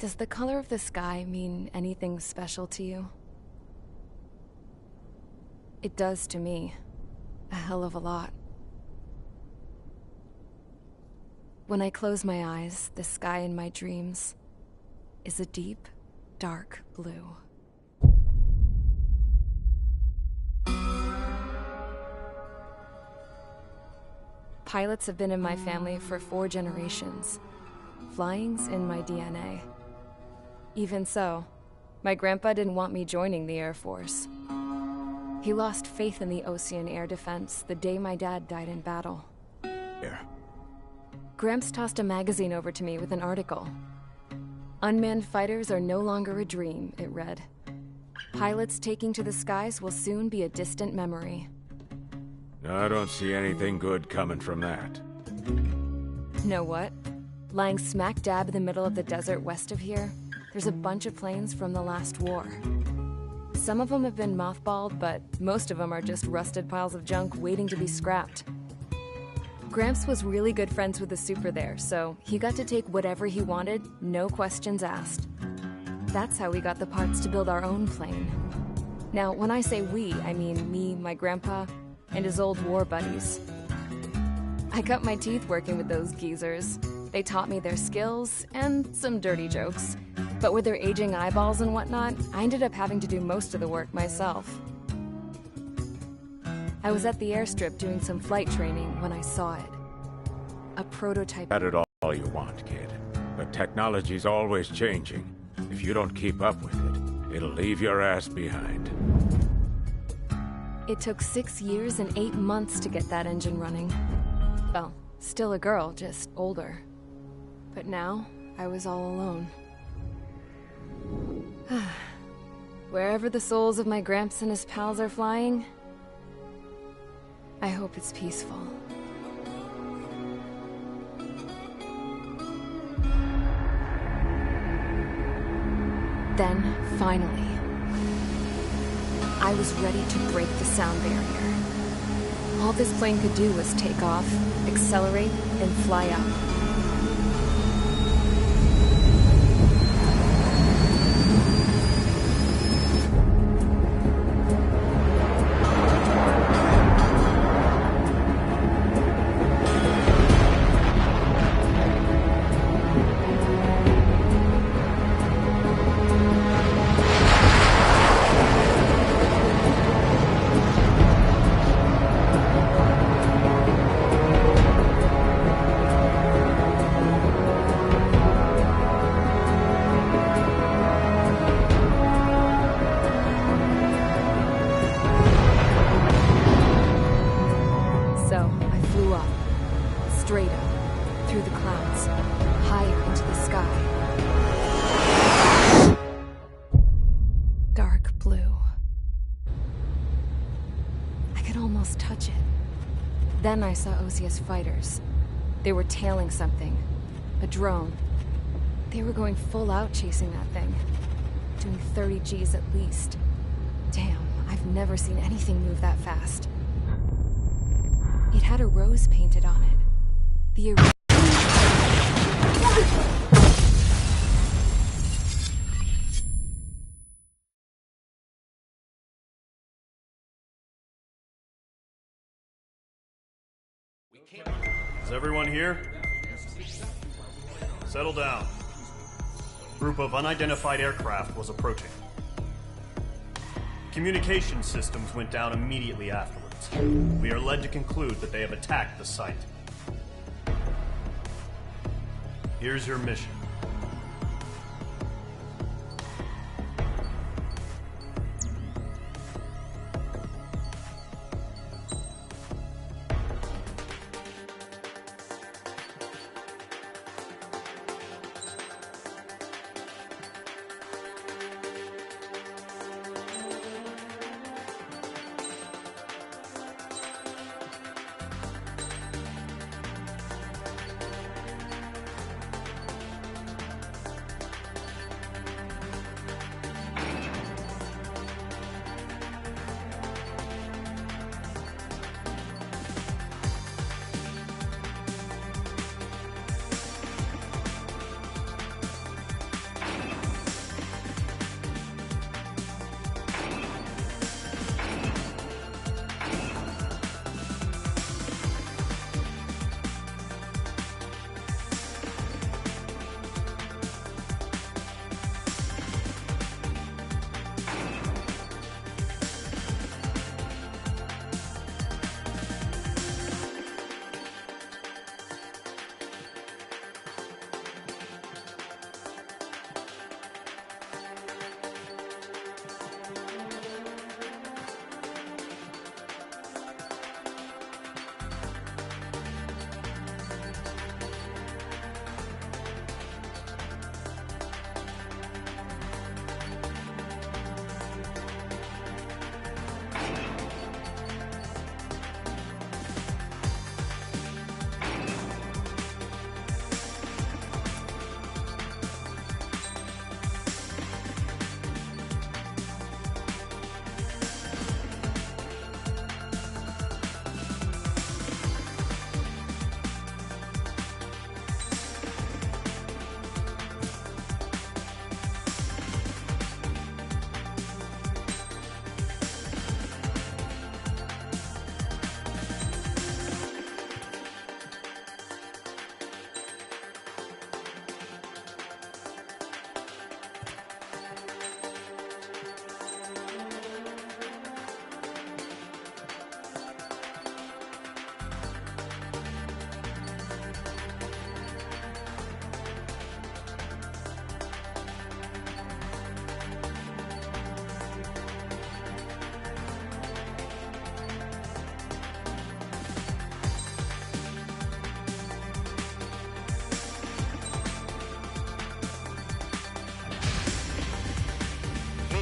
Does the color of the sky mean anything special to you? It does to me. A hell of a lot. When I close my eyes, the sky in my dreams is a deep, dark blue. Pilots have been in my family for 4 generations. Flying's in my DNA. Even so, my grandpa didn't want me joining the Air Force. He lost faith in the Osean air defense the day my dad died in battle. Here. Gramps tossed a magazine over to me with an article. Unmanned fighters are no longer a dream, it read. Pilots taking to the skies will soon be a distant memory. I don't see anything good coming from that. Know what? Lying smack dab in the middle of the desert west of here, there's a bunch of planes from the last war. Some of them have been mothballed, but most of them are just rusted piles of junk waiting to be scrapped. Gramps was really good friends with the super there, so he got to take whatever he wanted, no questions asked. That's how we got the parts to build our own plane. Now, when I say we, I mean me, my grandpa, and his old war buddies. I cut my teeth working with those geezers. They taught me their skills and some dirty jokes. But with their aging eyeballs and whatnot, I ended up having to do most of the work myself. I was at the airstrip doing some flight training when I saw it. A prototype. At it all you want, kid. But technology's always changing. If you don't keep up with it, it'll leave your ass behind. It took 6 years and 8 months to get that engine running. Well, still a girl, just older. But now, I was all alone. Wherever the souls of my Gramps and his pals are flying, I hope it's peaceful. Then, finally, I was ready to break the sound barrier. All this plane could do was take off, accelerate, and fly up. Straight up, through the clouds, higher into the sky. Dark blue. I could almost touch it. Then I saw Osea's fighters. They were tailing something. A drone. They were going full out chasing that thing. Doing 30 Gs at least. Damn, I've never seen anything move that fast. It had a rose painted on it. The Is everyone here? Settle down. A group of unidentified aircraft was approaching. Communication systems went down immediately afterwards. We are led to conclude that they have attacked the site. Here's your mission.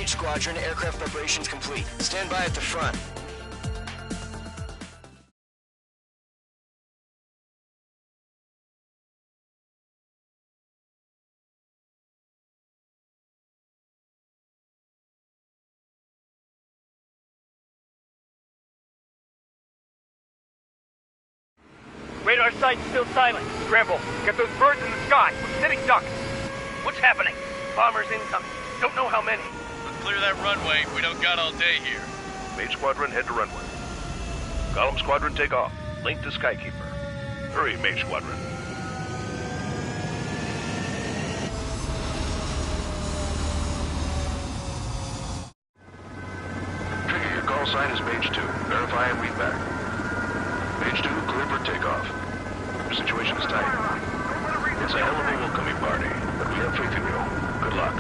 Mage Squadron, aircraft preparations complete. Stand by at the front. Radar site's still silent. Scramble. Get those birds in the sky. We're sitting ducks. What's happening? Bombers incoming. Don't know how many. Let's clear that runway. We don't got all day here. Mage Squadron, head to runway. Column Squadron, take off. Link to Skykeeper. Hurry, Mage Squadron. Trigger, your call sign is Mage 2. Verify and read back. Mage 2, clear for takeoff. Your situation is tight. It's a hell of a welcoming party, but we have faith in you. Good luck.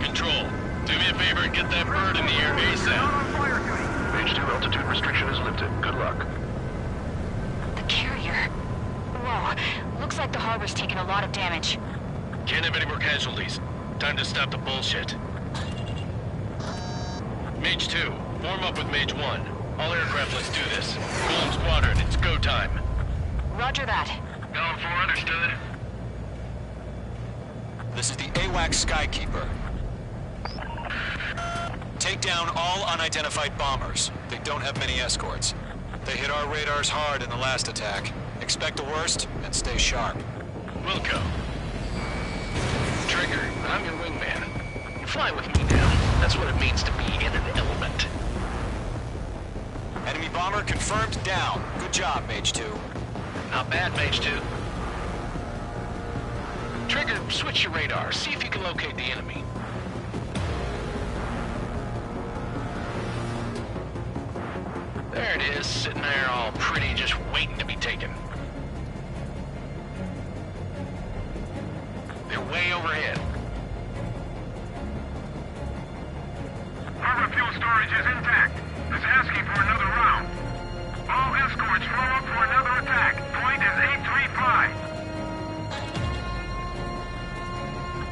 Control, do me a favor and get that bird in the air ASAP. Mage 2, altitude restriction is lifted. Good luck. The carrier. Whoa, looks like the harbor's taken a lot of damage. Can't have any more casualties. Time to stop the bullshit. Mage 2, form up with Mage 1. All aircraft, let's do this. Golem Squadron, it's go time. Roger that. Going for, understood. This is the AWACS Skykeeper. Take down all unidentified bombers. They don't have many escorts. They hit our radars hard in the last attack. Expect the worst and stay sharp. Wilco. Trigger, I'm your wingman. You fly with me now. That's what it means to be in an element. Enemy bomber confirmed down. Good job, Mage 2. Not bad, Mage 2. Trigger, switch your radar. See if you can locate the enemy. There it is, sitting there all pretty, just waiting to be taken. They're way overhead. Harbor fuel storage is intact. It's asking for another round. All escorts flow up for another attack. Point is 835.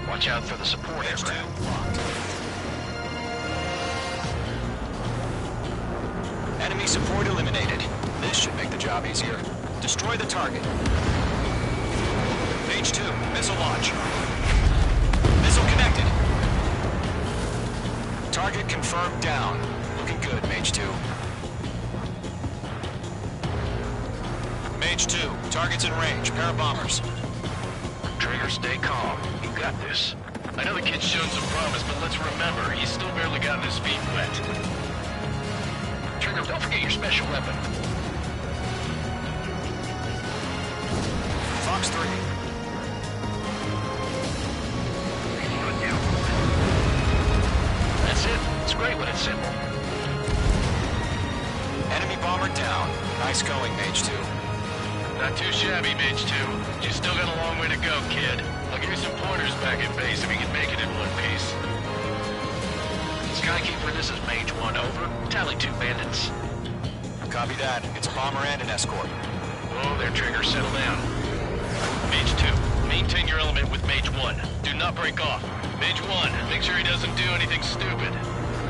Watch out for the support aircraft. Enemy support eliminated. This should make the job easier. Destroy the target. Mage 2, missile launch. Missile connected. Target confirmed down. Looking good, Mage 2. Mage 2, target's in range. Pair of bombers. Trigger, stay calm. You got this. I know the kid's shown some promise, but let's remember, he's still barely gotten his feet wet. Trigger, don't forget your special weapon. Fox 3. That's it. It's great when it's simple. Enemy bomber down. Nice going, Mage 2. Not too shabby, Mage 2. You still got a long way to go, kid. I'll give you some pointers back in base if you can make it in one piece. Skykeeper, this is Mage 1, over. Tally 2 bandits. Copy that. It's a bomber and an escort. Whoa there, Trigger. Settle down. Mage 2, maintain your element with Mage 1. Do not break off. Mage 1, make sure he doesn't do anything stupid.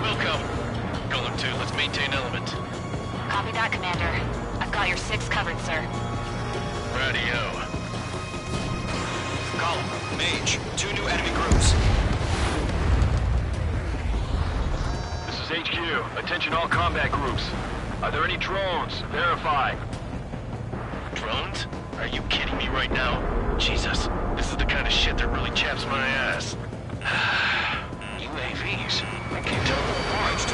Wilco. Golem 2, let's maintain element. Copy that, Commander. I've got your 6 covered, sir. Radio. Column, Mage, 2 new enemy groups. This is HQ. Attention all combat groups. Are there any drones? Verify. Drones? Are you kidding me right now? Jesus, this is the kind of shit that really chaps my ass. UAVs? I can't tell them apart.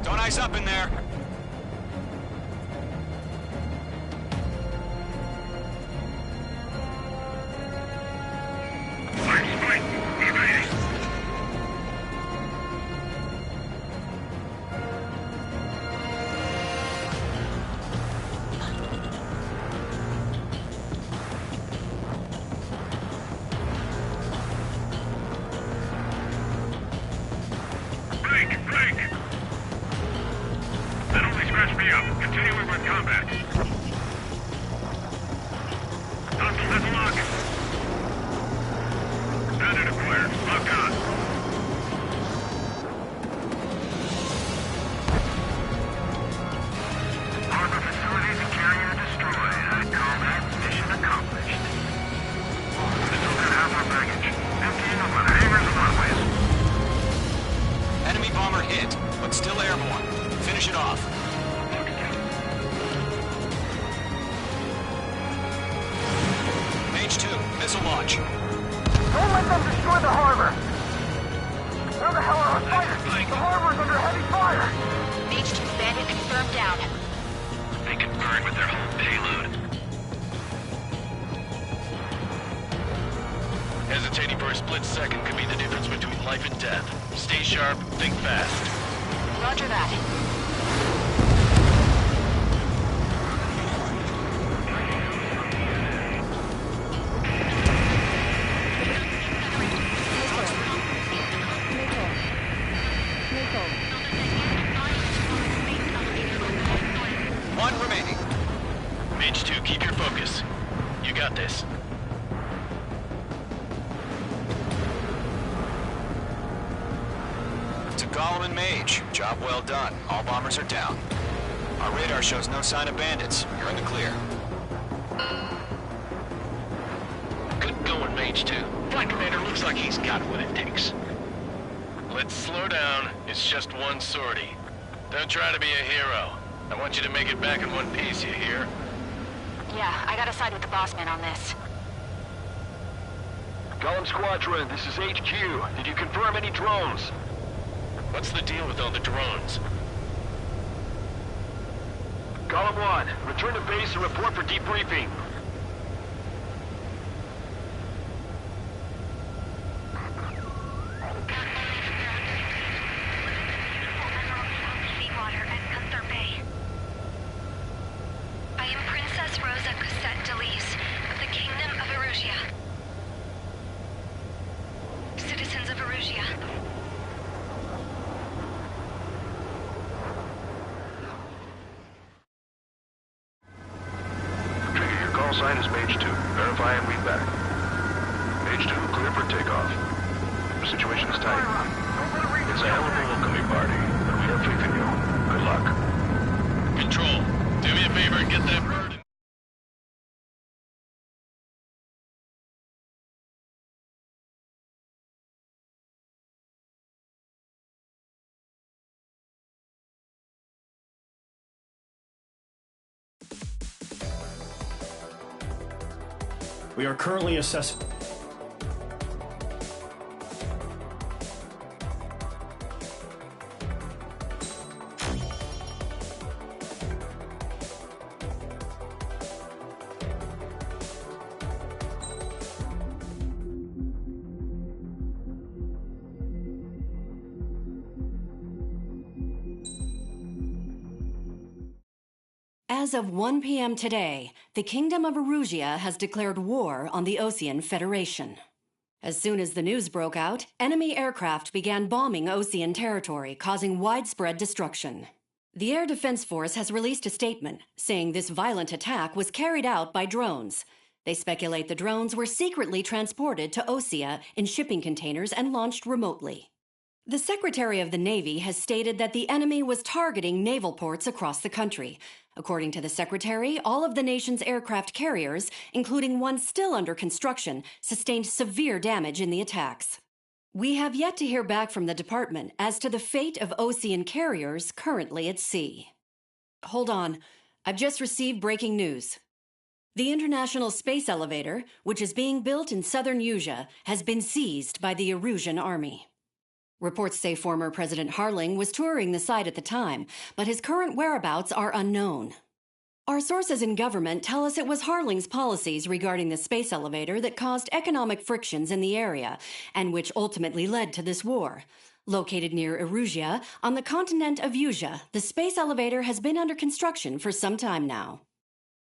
Don't ice up in there. up. Continuing with combat. Hostile missile lock. Standard acquired. Lock on. Harbor facilities and carrier destroyed. Combat mission accomplished. Missiles at half our baggage. Emptying of our hangars and runways. Enemy bomber hit, but still airborne. Finish it off. Mage 2, missile launch. Don't let them destroy the harbor! Where the hell are our fighters? The harbor's under heavy fire! Mage 2 bandit confirmed down. They can burn with their whole payload. Hesitating for a split second could be the difference between life and death. Stay sharp, think fast. Roger that. One remaining. Mage 2, keep your focus. You got this. To Gollum and Mage, job well done. All bombers are down. Our radar shows no sign of bandits. You're in the clear. Good going, Mage 2. Flight Commander looks like he's got what it takes. Let's slow down. It's just one sortie. Don't try to be a hero. I want you to make it back in one piece, you hear? Yeah, I gotta side with the boss man on this. Gollum Squadron, this is HQ. Did you confirm any drones? What's the deal with all the drones? Gollum 1, return to base and report for debriefing. Seawater at Gunther Bay. I am Princess Rosa Cosette Delise of the Kingdom of Erusia. Citizens of Erusia. Trigger, your call sign is Mage 2. Verify and read back. Mage 2, clear for takeoff. The situation is tight. It's a hell of a welcoming party, but we have faith in you. Good luck. Control, do me a favor and get that bird. We are currently assessing. As of 1 p.m. today, the Kingdom of Erusia has declared war on the Osean Federation. As soon as the news broke out, enemy aircraft began bombing Osean territory, causing widespread destruction. The Air Defense Force has released a statement saying this violent attack was carried out by drones. They speculate the drones were secretly transported to Osea in shipping containers and launched remotely. The Secretary of the Navy has stated that the enemy was targeting naval ports across the country. According to the Secretary, all of the nation's aircraft carriers, including one still under construction, sustained severe damage in the attacks. We have yet to hear back from the department as to the fate of Osean carriers currently at sea. Hold on. I've just received breaking news. The International Space Elevator, which is being built in southern Usea, has been seized by the Erusian Army. Reports say former President Harling was touring the site at the time, but his current whereabouts are unknown. Our sources in government tell us it was Harling's policies regarding the space elevator that caused economic frictions in the area, and which ultimately led to this war. Located near Erusia, on the continent of Usea, the space elevator has been under construction for some time now.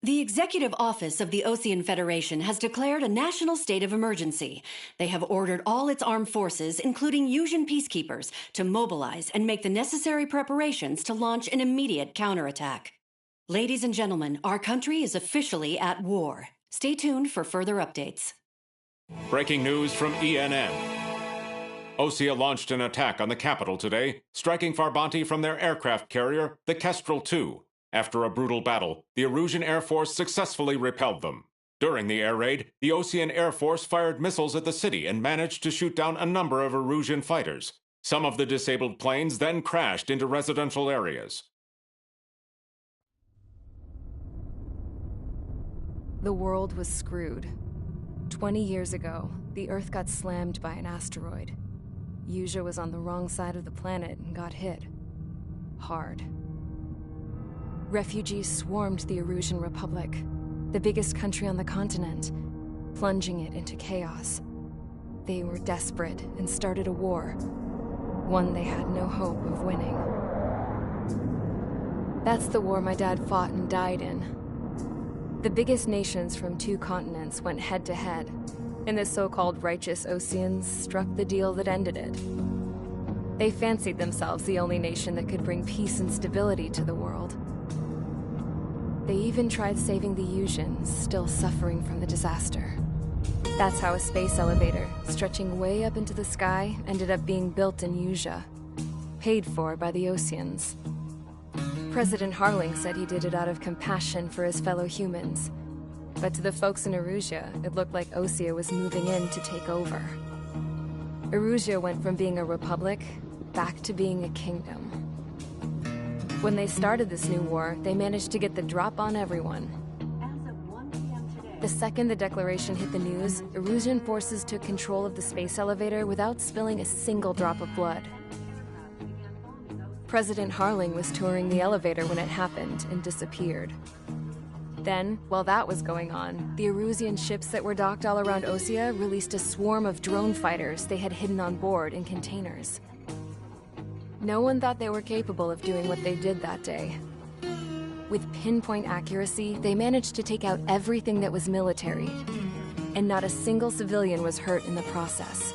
The Executive Office of the Osean Federation has declared a national state of emergency. They have ordered all its armed forces, including Usian peacekeepers, to mobilize and make the necessary preparations to launch an immediate counterattack. Ladies and gentlemen, our country is officially at war. Stay tuned for further updates. Breaking news from ENN. Osea launched an attack on the capital today, striking Farbanti from their aircraft carrier, the Kestrel II. After a brutal battle, the Erusian Air Force successfully repelled them. During the air raid, the Osean Air Force fired missiles at the city and managed to shoot down a number of Erusian fighters. Some of the disabled planes then crashed into residential areas. The world was screwed. 20 years ago, the Earth got slammed by an asteroid. Usea was on the wrong side of the planet and got hit. Hard. Refugees swarmed the Erusian Republic, the biggest country on the continent, plunging it into chaos. They were desperate and started a war, one they had no hope of winning. That's the war my dad fought and died in. The biggest nations from 2 continents went head-to-head, and the so-called righteous Oseans struck the deal that ended it. They fancied themselves the only nation that could bring peace and stability to the world. They even tried saving the Usians, still suffering from the disaster. That's how a space elevator, stretching way up into the sky, ended up being built in Usea, paid for by the Oseans. President Harling said he did it out of compassion for his fellow humans. But to the folks in Erusia, it looked like Osea was moving in to take over. Erusia went from being a republic back to being a kingdom. When they started this new war, they managed to get the drop on everyone. The second the declaration hit the news, Erusian forces took control of the space elevator without spilling a single drop of blood. President Harling was touring the elevator when it happened and disappeared. Then, while that was going on, the Erusian ships that were docked all around Osea released a swarm of drone fighters they had hidden on board in containers. No one thought they were capable of doing what they did that day. With pinpoint accuracy, they managed to take out everything that was military, and not a single civilian was hurt in the process.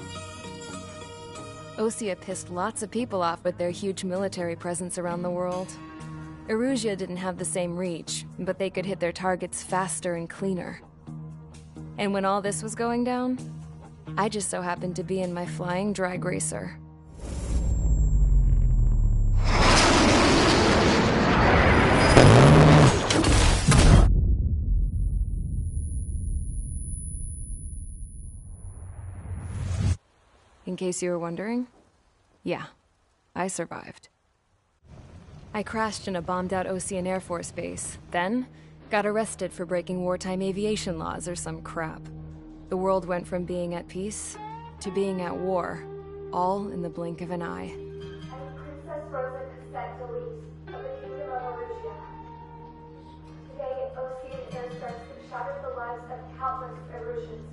Osea pissed lots of people off with their huge military presence around the world. Erusia didn't have the same reach, but they could hit their targets faster and cleaner. And when all this was going down, I just so happened to be in my flying drag racer. In case you were wondering, yeah, I survived. I crashed in a bombed-out Osean Air Force base, then got arrested for breaking wartime aviation laws or some crap. The world went from being at peace to being at war, all in the blink of an eye. Princess Rosa Cassette of the Kingdom of Erusia. Today, Osean airstrikes have shattered the lives of countless Erusians.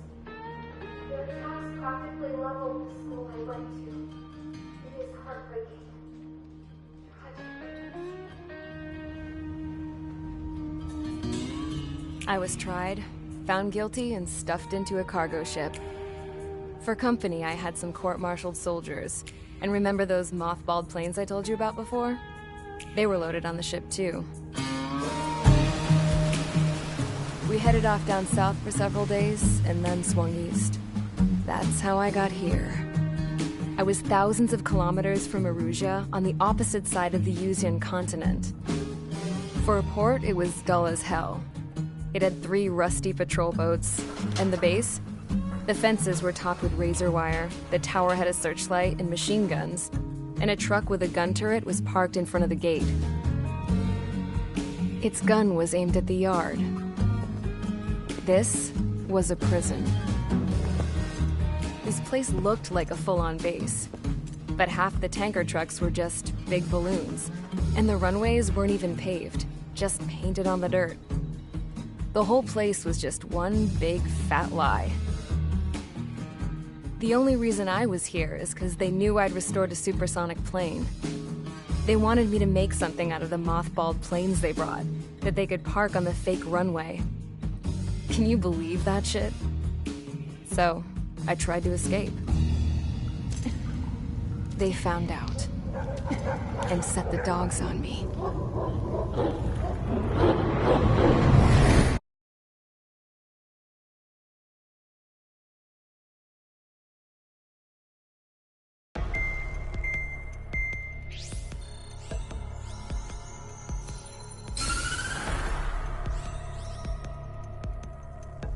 Their attacks practically leveled the school I went to. It is heartbreaking. I was tried, found guilty, and stuffed into a cargo ship. For company, I had some court-martialed soldiers. And remember those mothballed planes I told you about before? They were loaded on the ship, too. We headed off down south for several days, and then swung east. That's how I got here. I was thousands of kilometers from Erusia, on the opposite side of the Usian continent. For a port, it was dull as hell. It had 3 rusty patrol boats, and the base? The fences were topped with razor wire, the tower had a searchlight and machine guns, and a truck with a gun turret was parked in front of the gate. Its gun was aimed at the yard. This was a prison. This place looked like a full-on base, but half the tanker trucks were just big balloons, and the runways weren't even paved, just painted on the dirt. The whole place was just one big fat lie. The only reason I was here is because they knew I'd restored a supersonic plane. They wanted me to make something out of the mothballed planes they brought, that they could park on the fake runway. Can you believe that shit? So, I tried to escape. They found out, and set the dogs on me.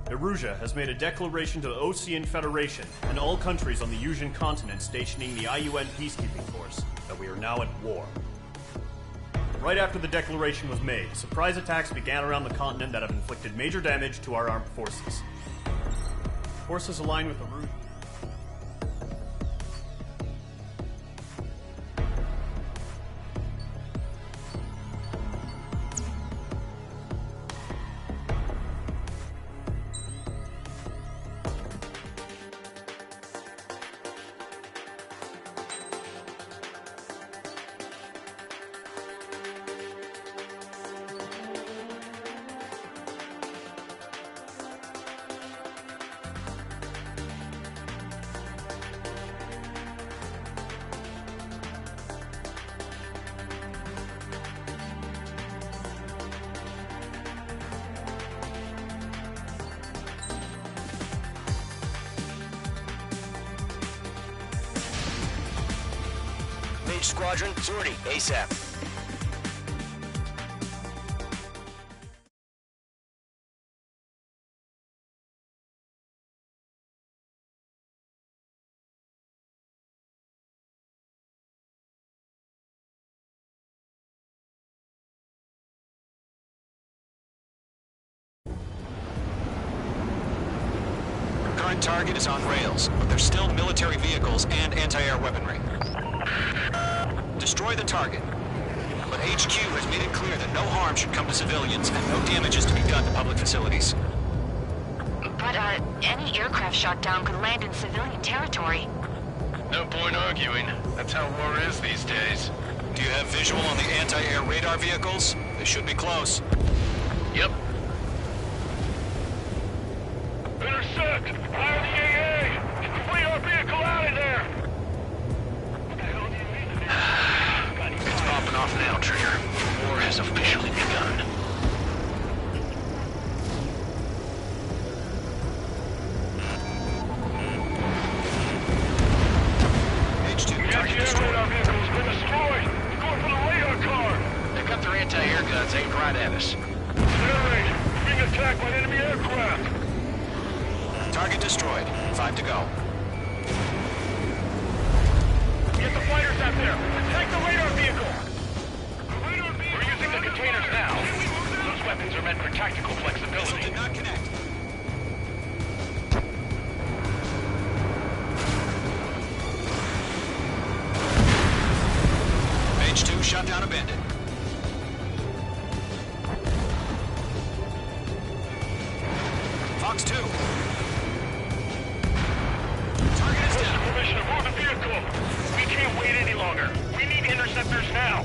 Erusia has made a declaration to the Osean Federation and all countries on the Yusian continent stationing the IUN peacekeeping force that we are now at war. Right after the declaration was made, surprise attacks began around the continent that have inflicted major damage to our armed forces. Forces aligned with Erusia. Mage Squadron, sortie, ASAP. Current target is on rails, but there's still military vehicles and anti-air weaponry. Destroy the target. But HQ has made it clear that no harm should come to civilians and no damage is to be done to public facilities. But, any aircraft shot down could land in civilian territory. No point arguing. That's how war is these days. Do you have visual on the anti-air radar vehicles? They should be close. Yep. Intercept! Fire the AA! Flee our vehicle out of there! It's popping off now, Trigger. War has officially begun. H2, target destroyed. Radar vehicle's been destroyed! Going for the radar car! They've got their anti-air guns aimed right at us. Generate! Being attacked by enemy aircraft! Target destroyed. 5 to go. Get the fighters out there! Attack the radar vehicle! We're using the containers now. Those weapons are meant for tactical flexibility. Did not connect. Mage 2 shot down a bandit. Fox 2. Target is down. Permission to move the vehicle! We can't wait any longer. We need interceptors now.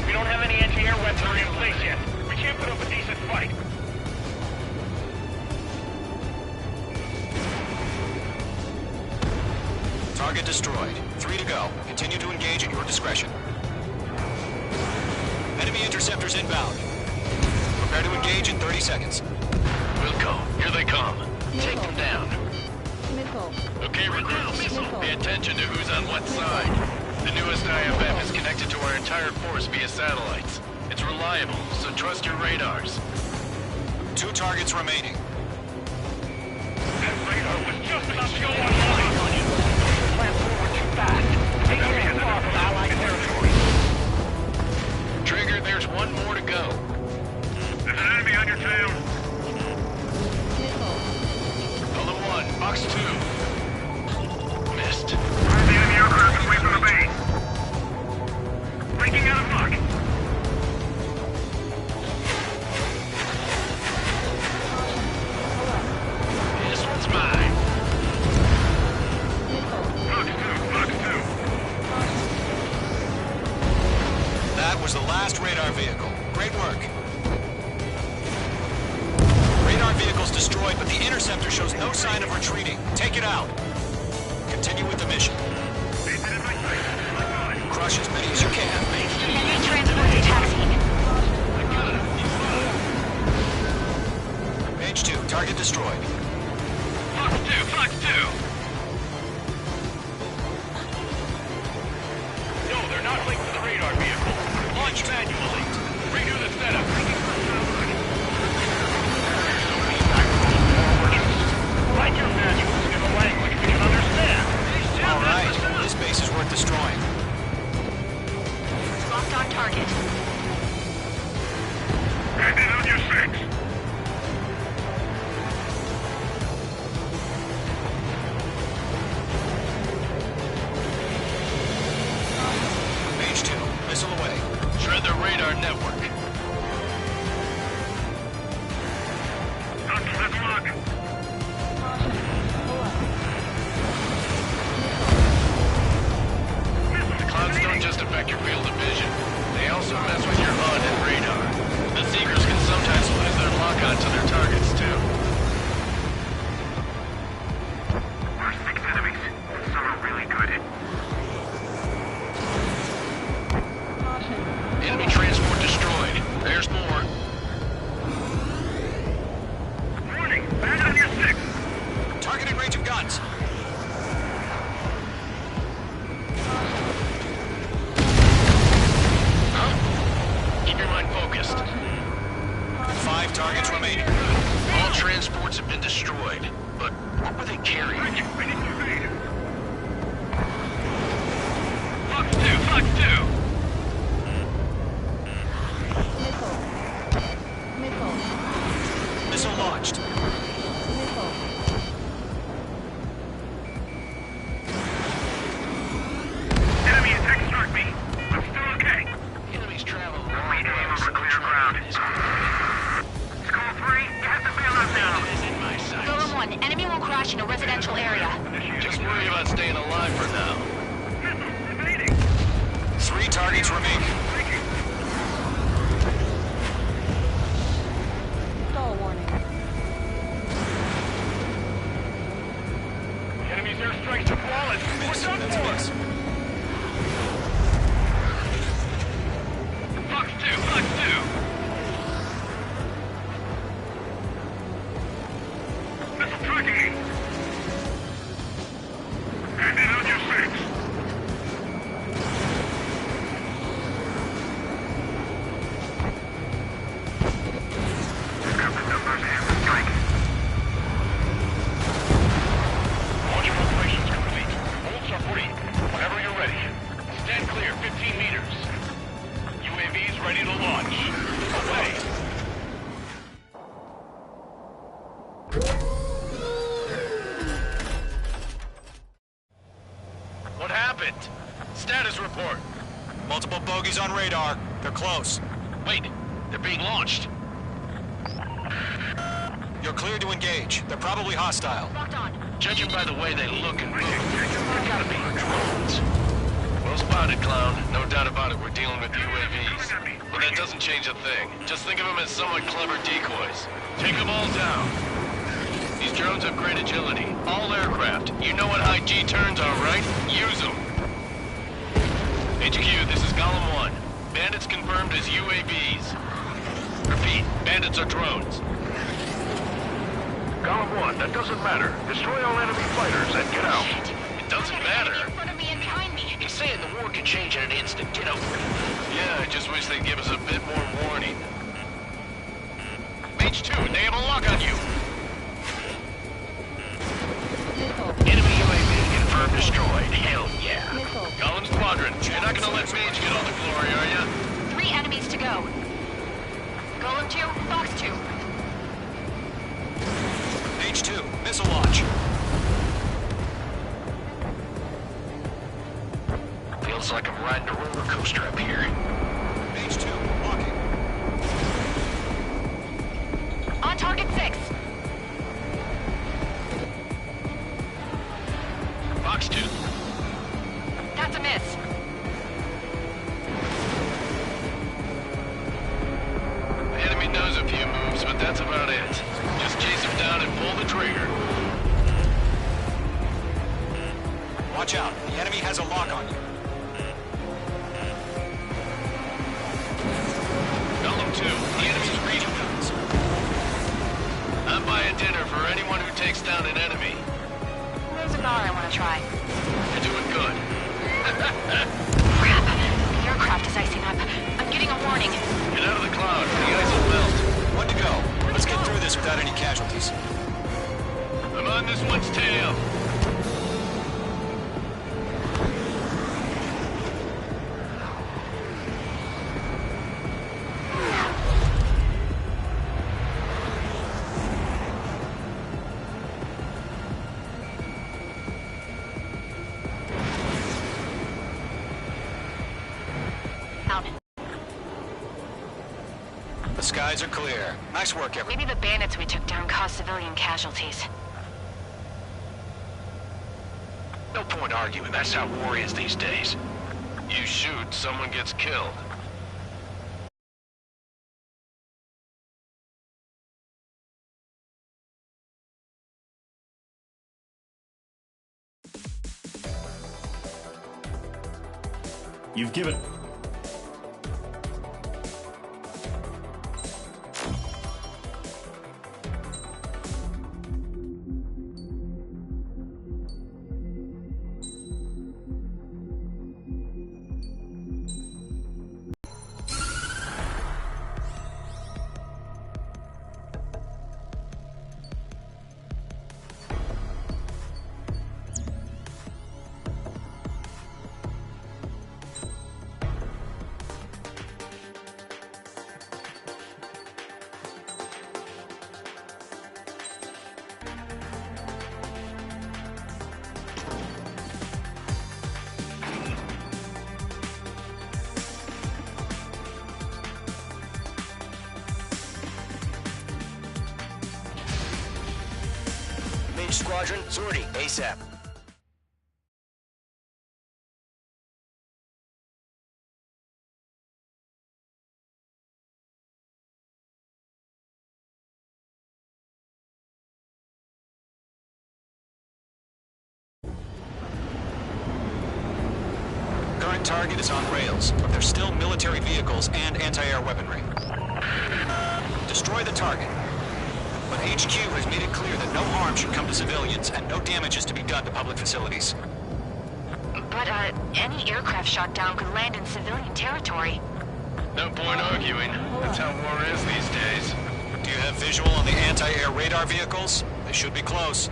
We don't have any anti-air weaponry in place yet. We can't put up a decent fight. Target destroyed. 3 to go. Continue to engage at your discretion. Enemy interceptors inbound. Prepare to engage in 30 seconds. Wilco, here they come. Take them down. Missile. Okay, recruits. Pay attention to who's on what side. The newest IFF is connected to our entire force via satellites. It's reliable, so trust your radars. 2 targets remaining. That radar was just about to go online. Plan forward too fast. Take your far from Allied territory. Trigger, there's one more to go. There's an enemy on your tail. Color 1, box 2. Missed. Drive the enemy aircraft away from the base. Breaking out of luck. This one's mine. Fox 2. That was the last radar vehicle. Great work. Radar vehicle's destroyed, but the interceptor shows no sign of retreating. Take it out. Continue with the mission. Crush destroying. Locked on target. Bandit on your 6. Mage 2, missile away. Shred their radar network. Duck, let's lock. The clouds don't just affect your field of vision. They also mess with your HUD and radar. The Seekers can sometimes lose their lock-on to their targets, too. We're 6 enemies. Some are really good. Enemy transport destroyed. There's more. Warning! Bandit on your 6. Targeting range of guns. Keep your mind focused. 5 targets remaining. All transports have been destroyed. But what were they carrying? Fox 2, Fox 2. Missile launched. Enemy attack struck me. I'm still okay. Enemies travel. We aim over clear ground. School 3, you have to bail out now. Is in my sights. Golem 1, enemy will crash in a residential area. Just worry about staying alive for now. Evading. 3 targets remaining. Enemy's airstrikes are flawless. Miss. We're done That's a for. miss. Fox 2, Fox 2. Missile tracking. Bandit on your 6. We've got the numbers and the strike. Launch preparations complete. Bolts are free. Whenever you're ready. Stand clear, 15 meters. UAVs ready to launch. Away. What happened? Status report. Multiple bogeys on radar. They're close. Wait, they're being launched. You're cleared to engage. They're probably hostile. Locked on. Judging by the way they look and react, they're gotta be drones. Well spotted, clown. No doubt about it, we're dealing with UAVs. But that doesn't change a thing. Just think of them as somewhat clever decoys. Take them all down. These drones have great agility. All aircraft. You know what high G turns are, right? Use them. HQ, this is Golem 1. Bandits confirmed as UAVs. Repeat, bandits are drones. Golem 1, that doesn't matter. Destroy all enemy fighters and get out. It doesn't matter. In front of me and behind me. He's saying the war could change in an instant. Get over it. Yeah, I just wish they'd give us a bit more warning. Mage 2, they have a lock on you. Enemy UAV confirmed destroyed. Hell yeah. Golem Squadron, you're not gonna let Mage get all the glory, are ya? 3 enemies to go. Golem 2, Fox 2. Mage 2, missile launch. Feels like I'm riding a roller coaster up here. Mage 2, walking. On target 6. Fox 2. That's a miss. The enemy knows a few moves, but that's about it. Just chase him down and pull the trigger. Watch out. The enemy has a lock on you. Golem 2, the enemy's region guns. I'm buying dinner for anyone who takes down an enemy. There's a bar I want to try. You're doing good. Crap. The aircraft is icing up. I'm getting a warning. Get out of the cloud. The ice will melt. One to go. Let's get through this without any casualties. I'm on this one's tail. The skies are clear. Nice work, everyone. Maybe the bandits we took down caused civilian casualties. No point arguing. That's how war is these days. You shoot, someone gets killed. You've given... Squadron, sortie, ASAP. Current target is on rails, but there's still military vehicles and anti-air weaponry. Destroy the target. But HQ has made it clear that no harm should come to civilians and no damage is to be done to public facilities. But, any aircraft shot down could land in civilian territory. No point arguing. That's how war is these days. Do you have visual on the anti-air radar vehicles? They should be close.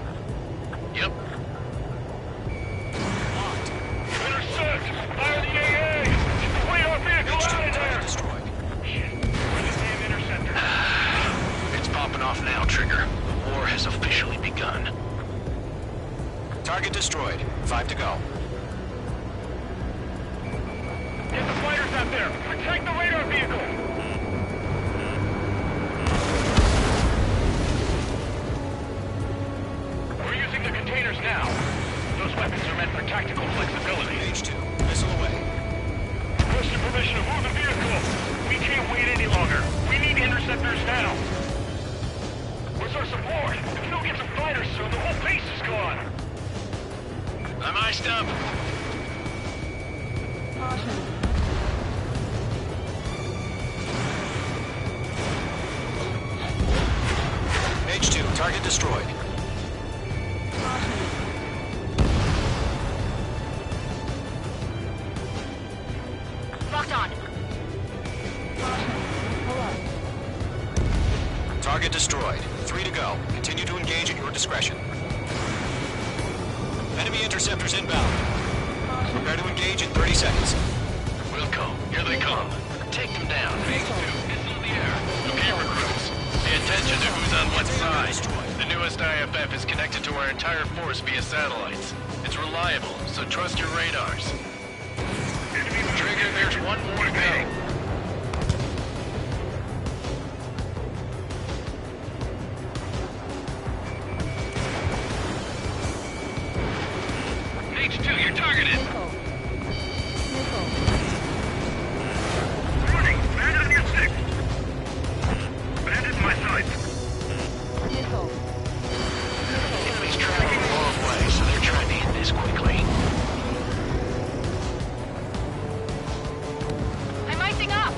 Yep. Intercept! Fire the AA! Get the radar vehicle out of there! Destroyed. Where's this damn interceptor? It's popping off now, Trigger. The war has officially begun. Target destroyed. 5 to go. Get the fighters out there! Protect the radar vehicle! We're using the containers now. Those weapons are meant for tactical flexibility. H2, missile away. Requesting permission to move the vehicle. We can't wait any longer. We need interceptors now. Where's our support? If we don't get some fighters soon, the whole base is gone. I'm iced up. H2, target destroyed. Locked on. Target destroyed. 3 to go. Continue to engage at your discretion. Enemy interceptors inbound. Prepare to engage in 30 seconds. Wilco, here they come. Take them down. Phase 2, missile in the air. Okay, recruits. Pay attention to who's on what side. The newest IFF is connected to our entire force via satellites. It's reliable, so trust your radars. Trigger, there's one more to go. H2, you're targeted. Warning! Bandit on your 6! Bandit in my sights. Enemy's traveling a long way, so they're trying to end this quickly. I'm icing up.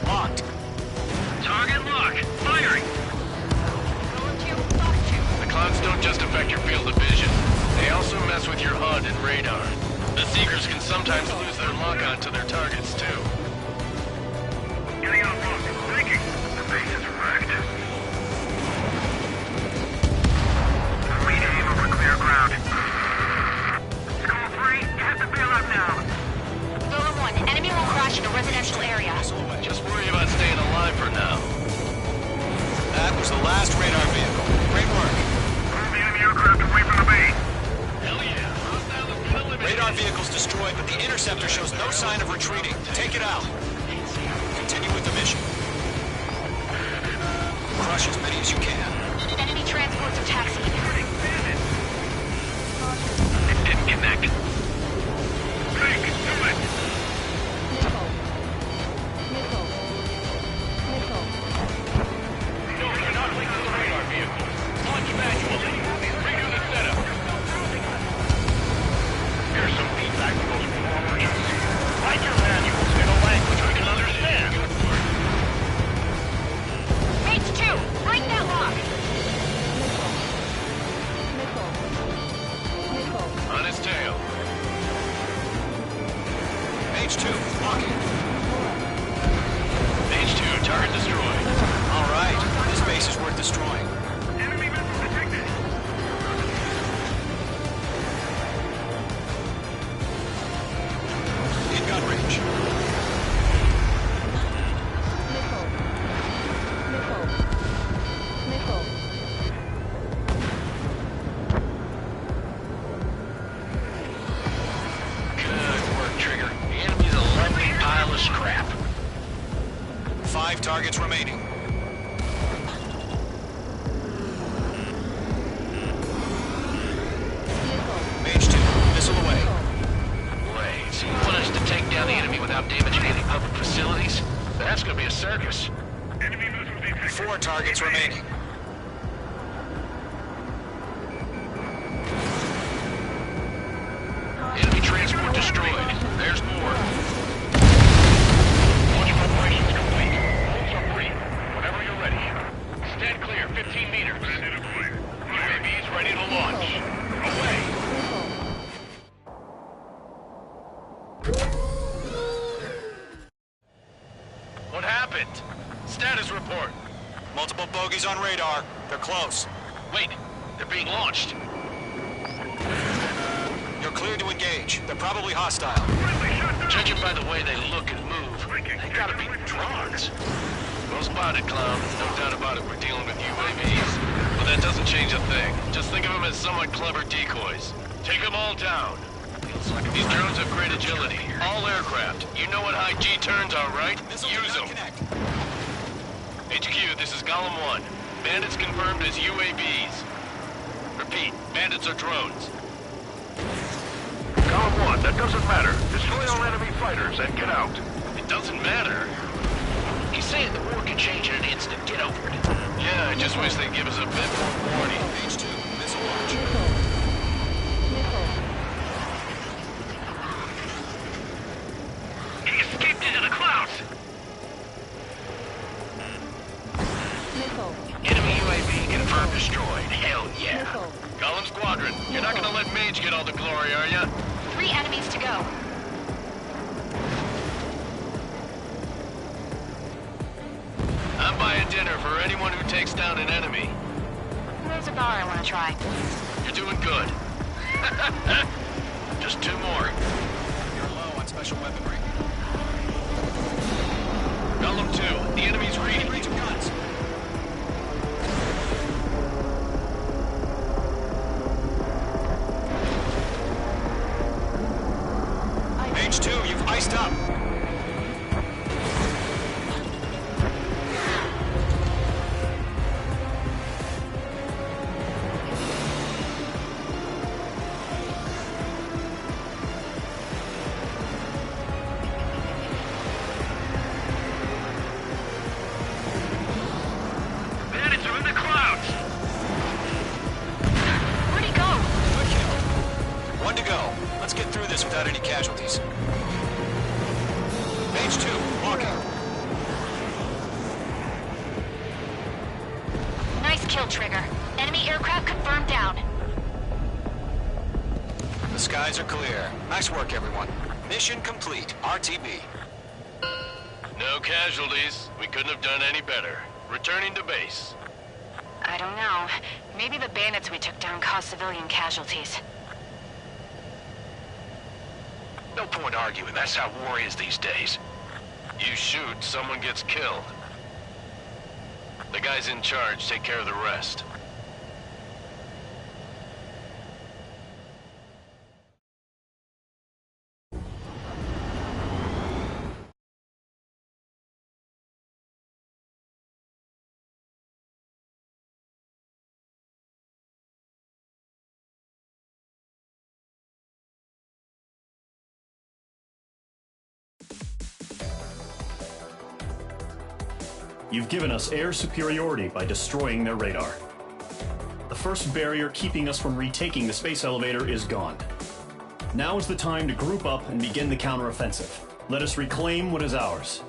Locked. Target lock! Firing! The clouds don't just affect your field of vision. They also mess with your HUD and radar. The Seekers can sometimes lose their lock-on to their targets, too. Getting on rock. Thinking. The base is wrecked. Regain over clear ground. Skull 3, you have to bail out now. Lower 1, enemy will crash in a residential area. Just worry about staying alive for now. That was the last radar vehicle. Great work. Move the enemy aircraft away from the base. Hell yeah. Hostile is eliminated. Radar vehicle's destroyed, but the interceptor shows no sign of retreating. Take it out. Continue with the mission. Crush as many as you can. Enemy transports are taxiing. It didn't connect. Blake, do it! No, you're not linked to the radar vehicle. Launch manually. Redo the setup. Here's some feedback from those performers. Write your manuals in a language we can understand. Mage 2, break that lock! On his tail. Mage 2, locking. Mage 2, target destroyed. All right, this base is worth destroying. Enemy missile detected. In gun range. Good work, Trigger. The enemy's a lumpy pile of scrap. 5 targets remaining. Mage 2, missile away. Wait, so you want us to take down the enemy without damaging any public facilities? That's gonna be a circus. Enemy missile detected. 4 targets remaining. Enemy transport destroyed. There's more. Launch preparations complete. Holds are free. Whenever you're ready. Stand clear, 15 meters. UAVs ready to launch. Away. What happened? Status report. Multiple bogeys on radar. They're close. Wait, they're being launched. You're cleared to engage. They're probably hostile. Judging by the way they look and move, they gotta be drones. Well spotted, clown. No doubt about it, we're dealing with UAVs. But that doesn't change a thing. Just think of them as somewhat clever decoys. Take them all down. These drones have great agility. All aircraft. You know what high G turns are, right? Use them. HQ, this is Golem 1. Bandits confirmed as UAVs. Repeat, bandits are drones. Golem 1, that doesn't matter. Destroy all enemy fighters and get out. It doesn't matter. He's saying the war can change in an instant. Get over it. Yeah, I just wish they'd give us a bit more warning. Mage 2, missile launch. He escaped into the clouds. Enemy UAV confirmed destroyed. Hell yeah. Golem Squadron, you're not gonna let Mage get all the glory, are ya? 3 enemies to go. I'm buying dinner for anyone who takes down an enemy. There's a bar I want to try. You're doing good. Just 2 more. You're low on special weaponry. Golem 2, the enemy's reading. Range of guns. Mage 2, you've iced up. Bandits are in the clouds. Where'd he go? Good kill. 1 to go. Let's get through this without any casualties. Mage 2, walking. Nice kill, Trigger. Enemy aircraft confirmed down. The skies are clear. Nice work, everyone. Mission complete. RTB. No casualties. We couldn't have done any better. Returning to base. I don't know. Maybe the bandits we took down caused civilian casualties. No point arguing. That's how war is these days. You shoot, someone gets killed. The guys in charge take care of the rest. You've given us air superiority by destroying their radar. The first barrier keeping us from retaking the space elevator is gone. Now is the time to group up and begin the counteroffensive. Let us reclaim what is ours.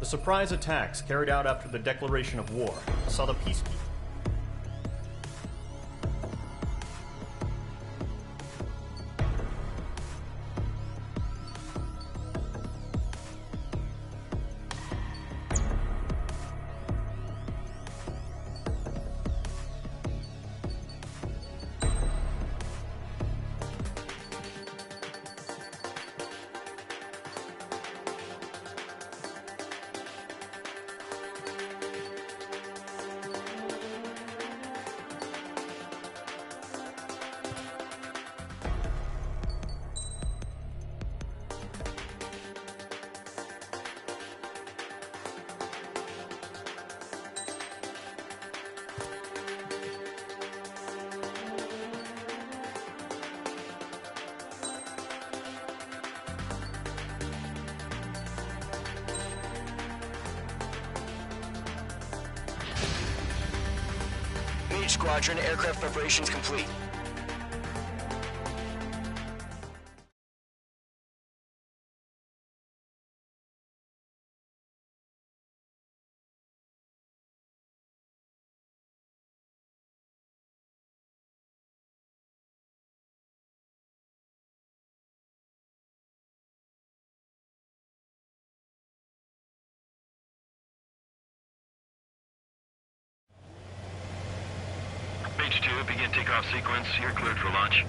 The surprise attacks carried out after the declaration of war saw the peacekeepers. Mage Squadron, aircraft preparations complete. Mage 2, begin takeoff sequence. You're cleared for launch.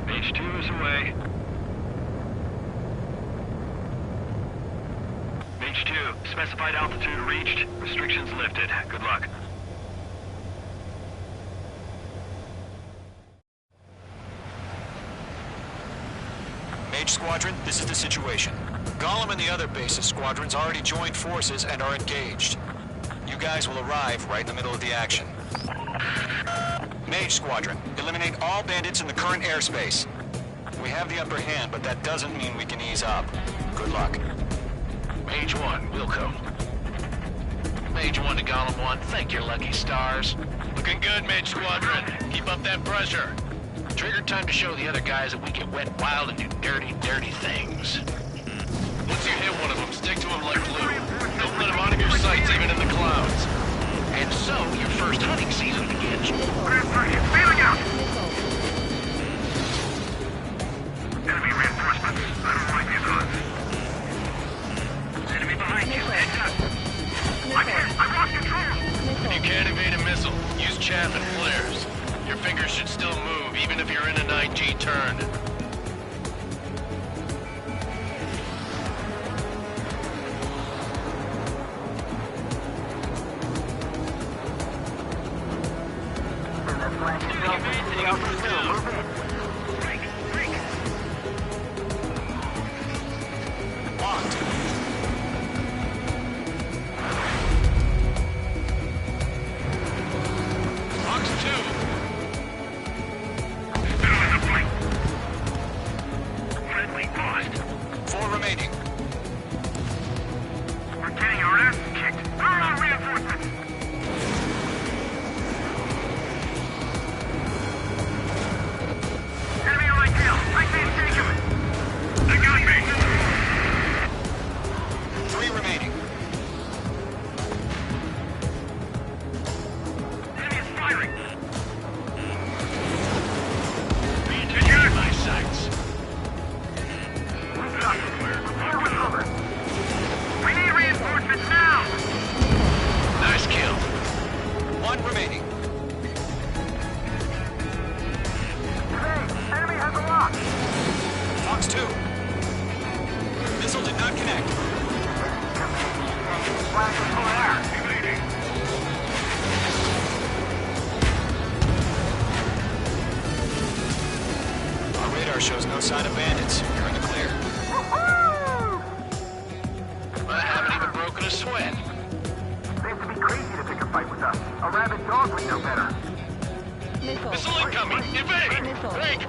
Mage 2 is away. Mage 2, specified altitude reached. Restrictions lifted. Good luck. Mage Squadron, this is the situation. Golem and the other bases squadrons already joined forces and are engaged. You guys will arrive right in the middle of the action. Mage Squadron, eliminate all bandits in the current airspace. We have the upper hand, but that doesn't mean we can ease up. Good luck. Mage 1, Wilco. Mage 1 to Golem 1, thank your lucky stars. Looking good, Mage Squadron. Keep up that pressure. Trigger time to show the other guys that we can wet wild and do dirty, dirty things. Once you hit one of them, stick to him like glue. Don't let him out of your sights, even in the clouds. And so, your first hunting season begins. Feeling out! Enemy reinforcements. I don't like these odds. Enemy behind you. Heads up. I lost control. If you can't evade a missile, use chaff and flares. Your fingers should still move, even if you're in an IG turn. Fill in the blank. shows no sign of bandits. You're in the clear. I haven't even broken a sweat. They have to be crazy to pick a fight with us. A rabid dog would know better. Missile incoming! Evade! Break!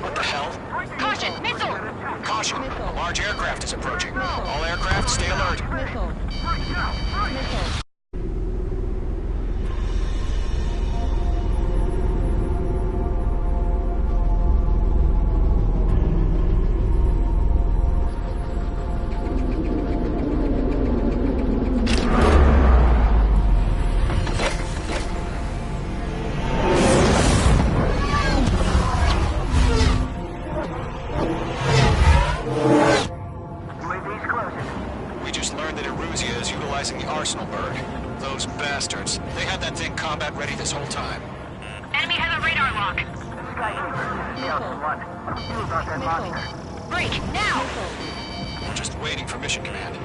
What the hell? Caution! Missile! Caution! A large aircraft is approaching. All aircraft, stay alert. We just learned that Eruzia is utilizing the Arsenal bird. Those bastards. They had that thing combat ready this whole time. Enemy has a radar lock. Break, now! We're just waiting for mission command.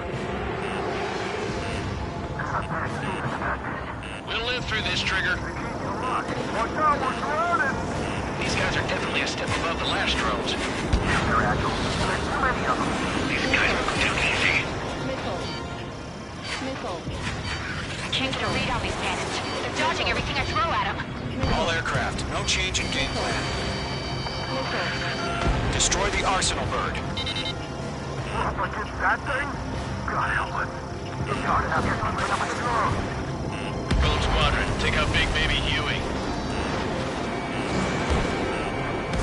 We'll live through this, Trigger. These guys are definitely a step above the last drones. These guys are too easy. I can't get a read on these bandits. They're dodging everything I throw at them. All aircraft, no change in game plan. Destroy the Arsenal bird. That thing? God help us. Gold Squadron, take out Big Baby Huey.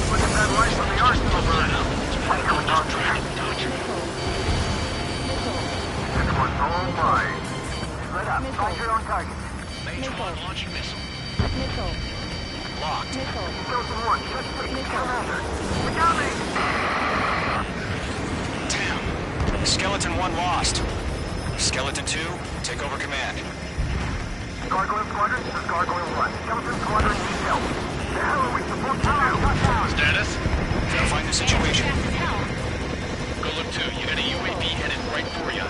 Look at that light from the Arsenal bird. Why don't we dodge? This one's all mine. Split up. Find your own target. Mage 1 launching missile. Locked. Skeleton 1, just take the commander. We got me! Damn. Skeleton 1 lost. Skeleton 2, take over command. Gargoyle Squadron, this is Gargoyle 1. Skeleton Squadron needs help. The hell are we supposed to do? Status? Verifying the situation. Golem 2, you got a UAV headed right for you.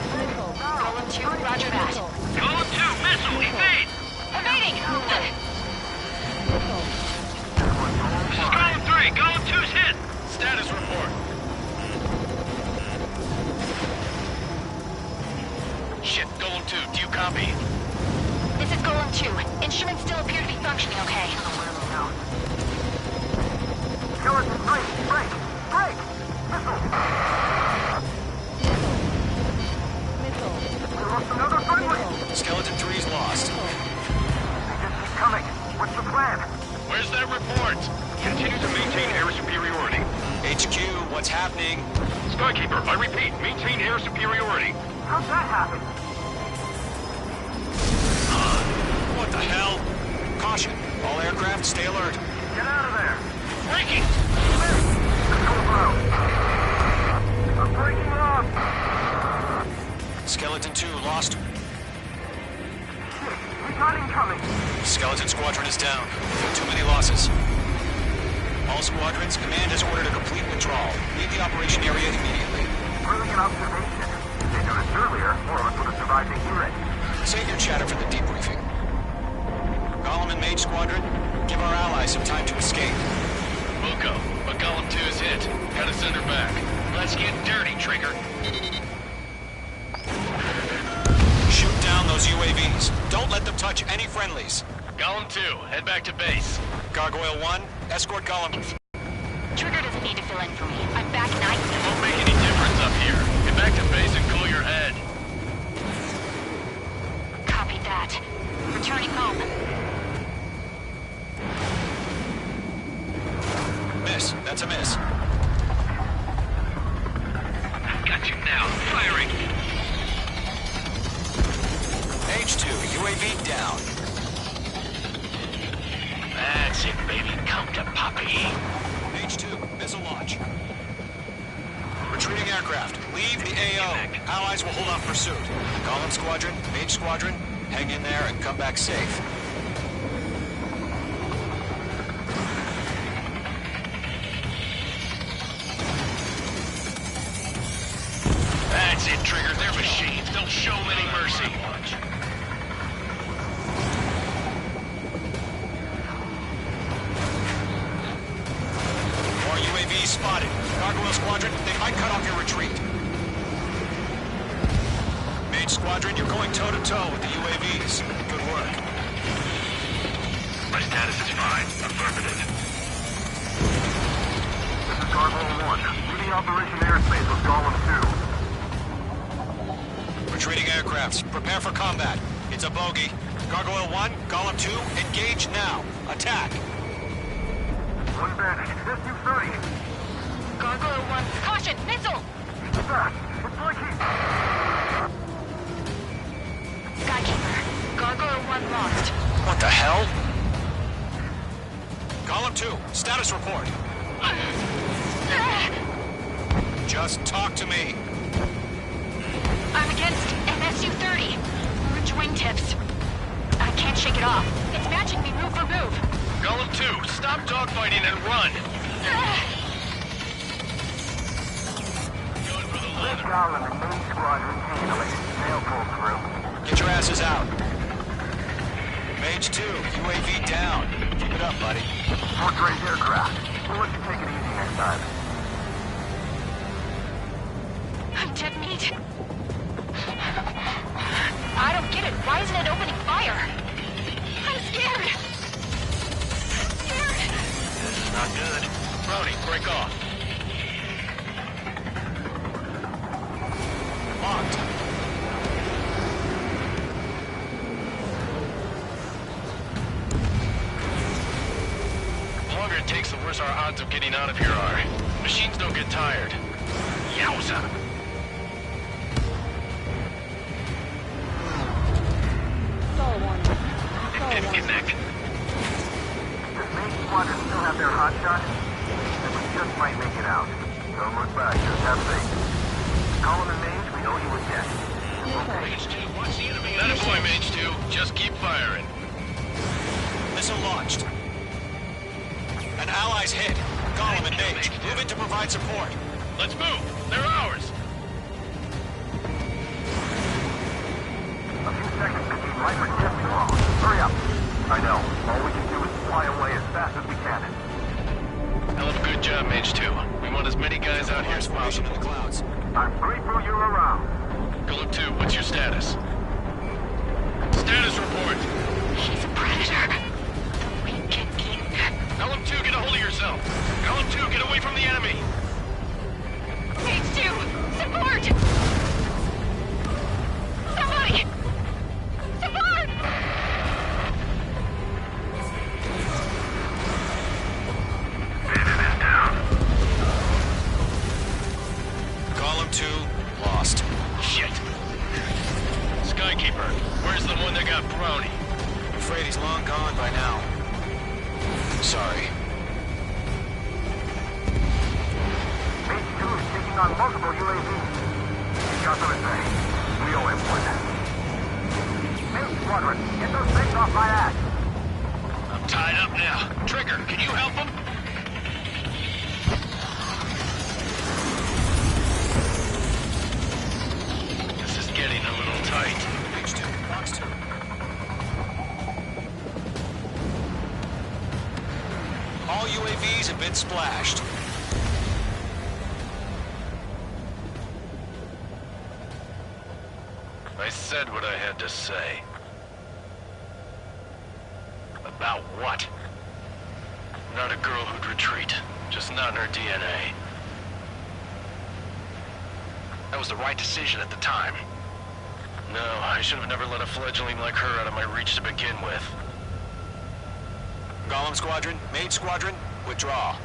Golem 2, roger that. Golem 2, missile, evade! Evading! This is Golem 3, Golem 2's hit! Status report. Shit, Golem 2, do you copy? This is Golem 2. Instruments still appear to be functioning okay. Skeleton 3, break! Missile! We lost another friendly! Skeleton 3's lost. They just keep coming. What's the plan? Where's that report? Continue to maintain air superiority. HQ, what's happening? Skykeeper, I repeat, maintain air superiority. How'd that happen? What the hell? Caution. All aircraft, stay alert. Get out of there! Breaking! I'm breaking off! Skeleton 2 lost. Shit, we got incoming! Skeleton Squadron is down. Too many losses. All squadrons, command has ordered a complete withdrawal. Leave the operation area immediately. Brilliant observation. If they noticed earlier, more of us would have survived to hear it. Save your chatter for the debriefing. Golem and Mage Squadron, give our allies some time to escape. Wilco, but Golem 2 is hit. Gotta send her back. Let's get dirty, Trigger. Shoot down those UAVs. Don't let them touch any friendlies. Golem 2, head back to base. Gargoyle 1, escort Golem. Trigger doesn't need to fill in for me. I'm back 9. It won't make any difference up here. Get back to base and cool your head. Copy that. Returning home. Miss. That's a miss. Got you now. Firing. H2, UAV down. That's it, baby. Come to Poppy. H2, missile launch. Retreating aircraft. Leave the AO. Allies will hold off pursuit. Golem Squadron, Mage Squadron, hang in there and come back safe. That's it, Trigger. They're machines. Don't show them any mercy. More UAV spotted. Gargoyle Squadron, they might cut off your retreat. Mage Squadron, you're going toe-to-toe with the UAVs. Good work. My status is fine. Affirmative. This is Gargoyle 1. Leading Operation Airspace with Golem 2. Retreating aircrafts, prepare for combat. It's a bogey. Gargoyle 1, Golem 2, engage now. Attack. One bandit. SU-30. Gargoyle 1, caution, missile! It's back. It's blinking. Skykeeper, Gargoyle 1 lost. What the hell? Golem 2, status report. Just talk to me. I'm against MSU-30. Orange wingtips. I can't shake it off. It's matching me move for move. Golem 2, stop dogfighting and run! This Golem and main squadron handle it. They'll pull through. Get your asses out. Mage 2, UAV down. Keep it up, buddy. Short-range aircraft. We'll let you take it easy next time. I'm dead meat. I don't get it. Why isn't it opening fire? I'm scared. Scared. This is not good. Brownie, break off. Locked. The longer it takes, the worse our odds of getting out of here are. Machines don't get tired. Yowza! Disconnect. Does main squadron still have their hot shot? Then we just might make it out. Don't look back. Just have faith. Golem and Mage, we know you were dead. Mage 2, watch the enemy. That a boy, Mage 2. Just keep firing. Missile launched. An ally's hit. Golem and Mage, move in to provide support. Let's move. They're ours. A few seconds could be right for tipping wrong. Hurry up. I know. All we can do is fly away as fast as we can. Hell of a good job, Mage 2. We want as many guys out here as possible. In the clouds. I'm grateful you're around. Golem 2, what's your status? Status report. He's a predator. We can eat. Golem 2, get a hold of yourself. Golem 2, get away from the enemy. Mage 2, support! Somebody! Support! Bandit is down. Golem 2, lost. Shit. Skykeeper, where's the one that got Brownie? I'm afraid he's long gone by now. Sorry. Mage 2 is taking on multiple UAVs. He's got them at bay. We owe him one. Mage squadron, get those things off my ass. I'm tied up now. Trigger, can you help him? This is getting a little tight. Mage 2, box 2. All UAVs have been splashed. I said what I had to say. About what? Not a girl who'd retreat. Just not in her DNA. That was the right decision at the time. No, I should have never let a fledgling like her out of my reach to begin with. Golem Squadron, Mage Squadron, withdraw.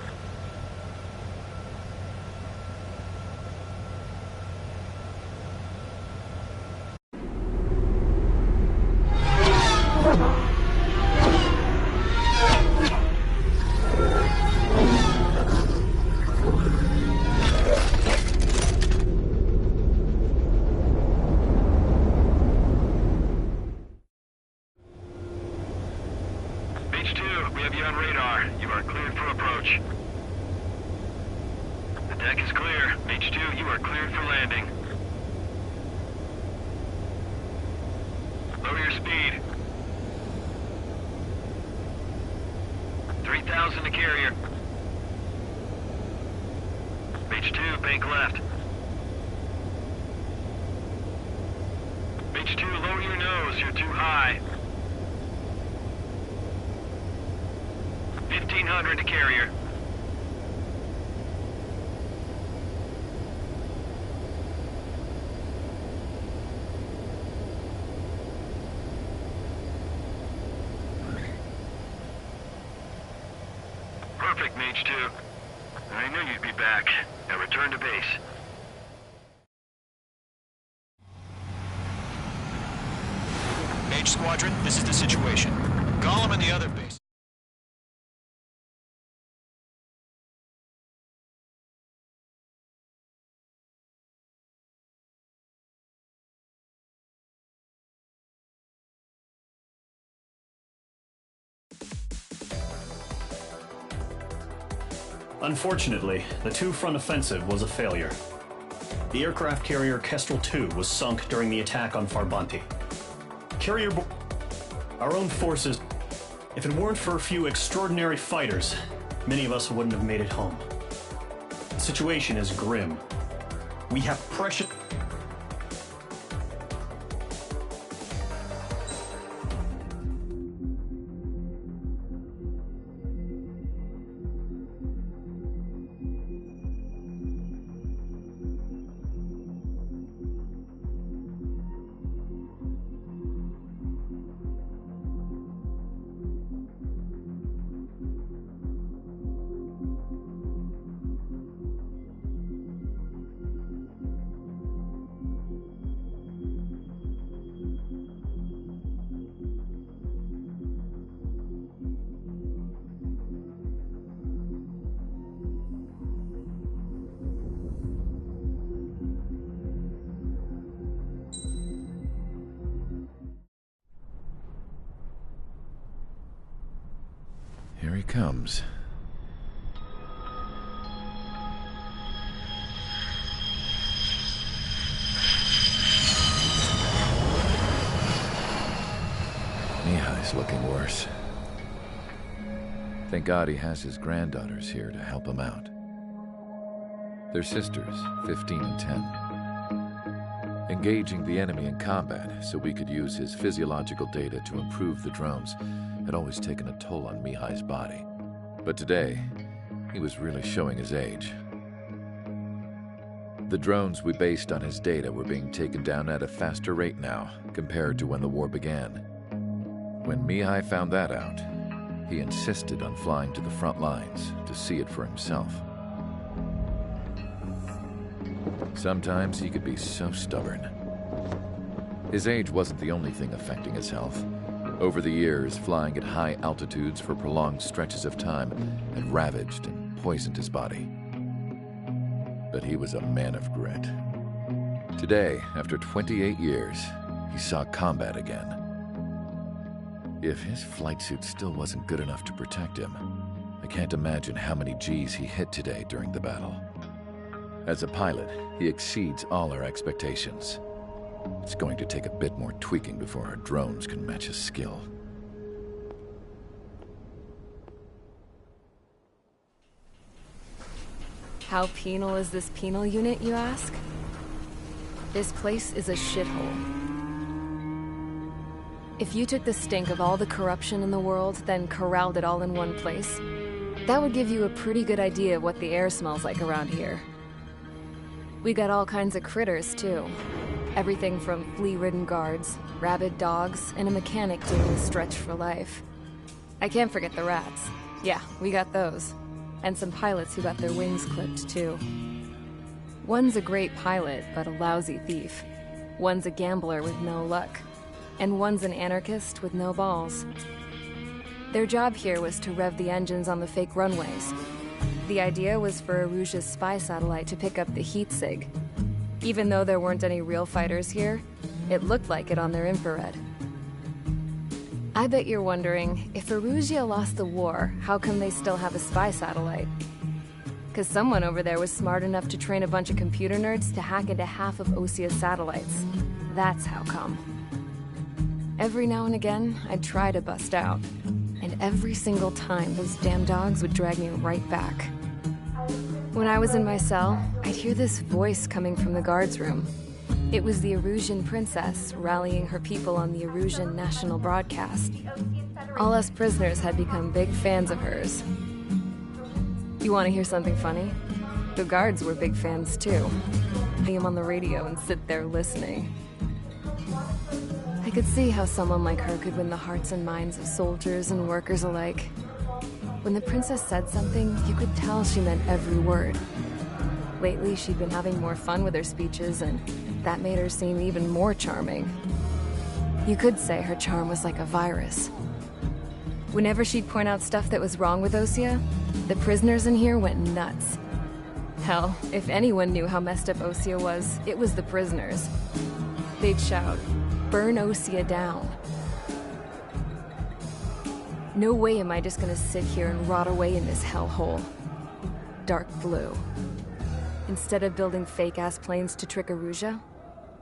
Mage 2, we have you on radar. You are cleared for approach. The deck is clear. Mage 2, you are cleared for landing. Lower your speed. 3,000 to carrier. Mage 2, bank left. Mage 2, lower your nose, you're too high. 1500 to carrier. Perfect, Mage 2. I knew you'd be back. Now return to base. Mage Squadron, this is the situation. Gollum and the other base. Unfortunately, the two-front offensive was a failure. The aircraft carrier Kestrel II was sunk during the attack on Farbanti. Our own forces, if it weren't for a few extraordinary fighters, many of us wouldn't have made it home. The situation is grim. We have precious... Here he comes. Mihai's looking worse. Thank God he has his granddaughters here to help him out. They're sisters, 15 and 10. Engaging the enemy in combat so we could use his physiological data to improve the drones had always taken a toll on Mihai's body. But today, he was really showing his age. The drones we based on his data were being taken down at a faster rate now compared to when the war began. When Mihai found that out, he insisted on flying to the front lines to see it for himself. Sometimes he could be so stubborn. His age wasn't the only thing affecting his health. Over the years, flying at high altitudes for prolonged stretches of time had ravaged and poisoned his body. But he was a man of grit. Today, after 28 years, he saw combat again. If his flight suit still wasn't good enough to protect him, I can't imagine how many Gs he hit today during the battle. As a pilot, he exceeds all our expectations. It's going to take a bit more tweaking before our drones can match his skill. How penal is this penal unit, you ask? This place is a shithole. If you took the stink of all the corruption in the world, then corralled it all in one place, that would give you a pretty good idea of what the air smells like around here. We got all kinds of critters, too. Everything from flea-ridden guards, rabid dogs, and a mechanic doing the stretch for life. I can't forget the rats. Yeah, we got those. And some pilots who got their wings clipped, too. One's a great pilot, but a lousy thief. One's a gambler with no luck. And one's an anarchist with no balls. Their job here was to rev the engines on the fake runways. The idea was for Erusia's spy satellite to pick up the heat sig. Even though there weren't any real fighters here, it looked like it on their infrared. I bet you're wondering, if Erusia lost the war, how come they still have a spy satellite? Because someone over there was smart enough to train a bunch of computer nerds to hack into half of Osia's satellites. That's how come. Every now and again, I'd try to bust out. And every single time, those damn dogs would drag me right back. I was When I was in my cell, I'd hear this voice coming from the guards room. It was the Erusian princess rallying her people on the Erusian national broadcast. All us prisoners had become big fans of hers. You want to hear something funny? The guards were big fans too. See him on the radio and sit there listening. I could see how someone like her could win the hearts and minds of soldiers and workers alike. When the princess said something, you could tell she meant every word. Lately, she'd been having more fun with her speeches, and that made her seem even more charming. You could say her charm was like a virus. Whenever she'd point out stuff that was wrong with Osea, the prisoners in here went nuts. Hell, if anyone knew how messed up Osea was, it was the prisoners. They'd shout, "Burn Osea down." No way am I just gonna sit here and rot away in this hellhole. Dark blue. Instead of building fake-ass planes to trick Erusea,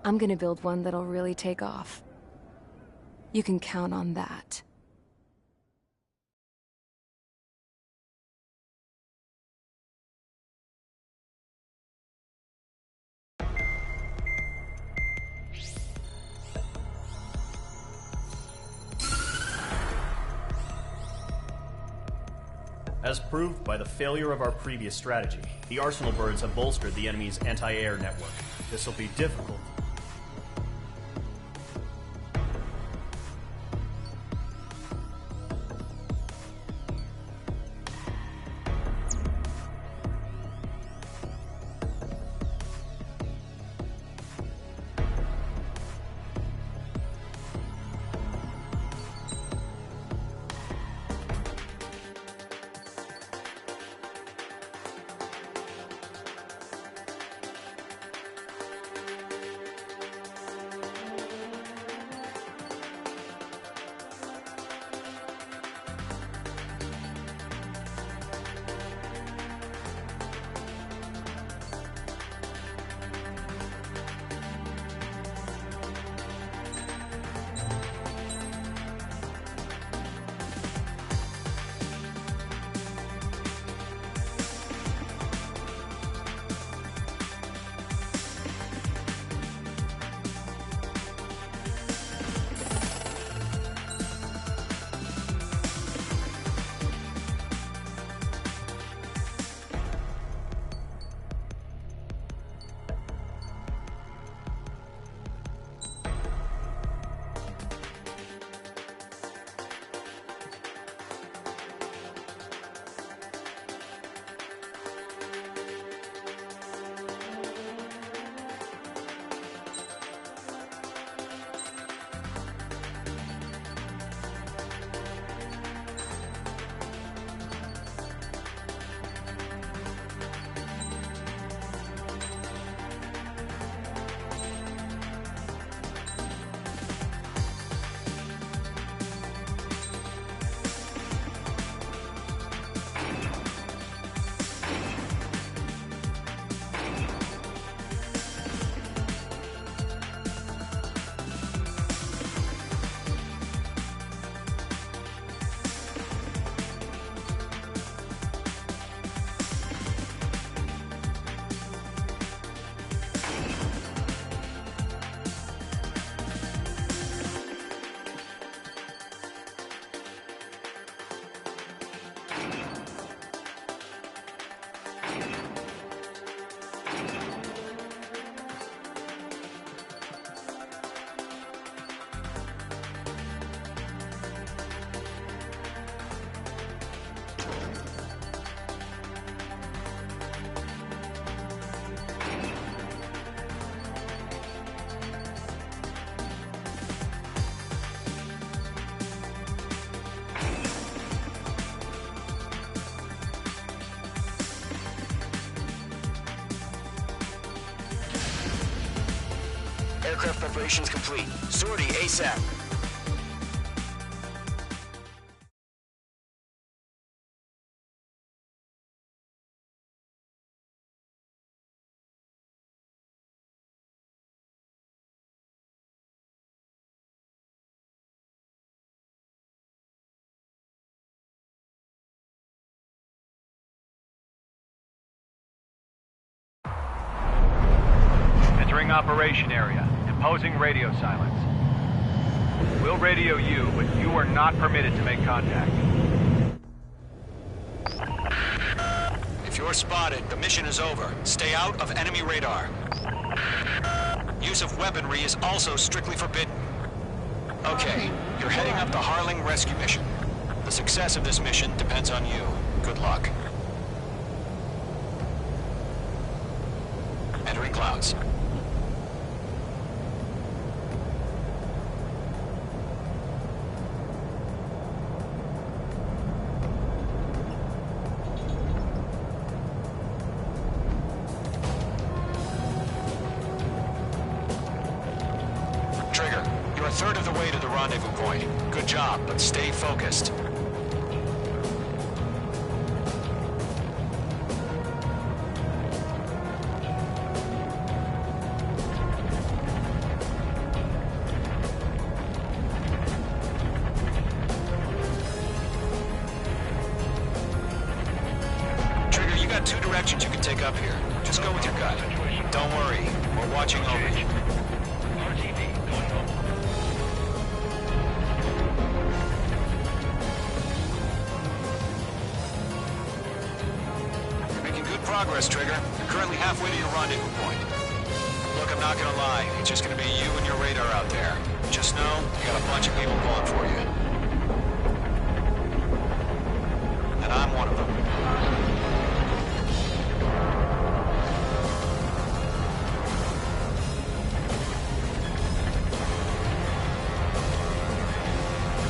I'm gonna build one that'll really take off. You can count on that. As proved by the failure of our previous strategy, the Arsenal birds have bolstered the enemy's anti-air network. This will be difficult. Aircraft preparations complete. Sortie ASAP. operation area. Imposing radio silence. We'll radio you, but you are not permitted to make contact. If you're spotted, the mission is over. Stay out of enemy radar. Use of weaponry is also strictly forbidden. Okay, you're heading up the Harling rescue mission. The success of this mission depends on you. Good luck. Entering clouds. Trigger, you're a third of the way to the rendezvous point. Good job, but stay focused. Trigger, you got two directions you can take up here. Just go with your gut. Don't worry, we're watching over you. Progress, Trigger. You're currently halfway to your rendezvous point. Look, I'm not gonna lie. It's just gonna be you and your radar out there. Just know, you got a bunch of people pulling for you. And I'm one of them.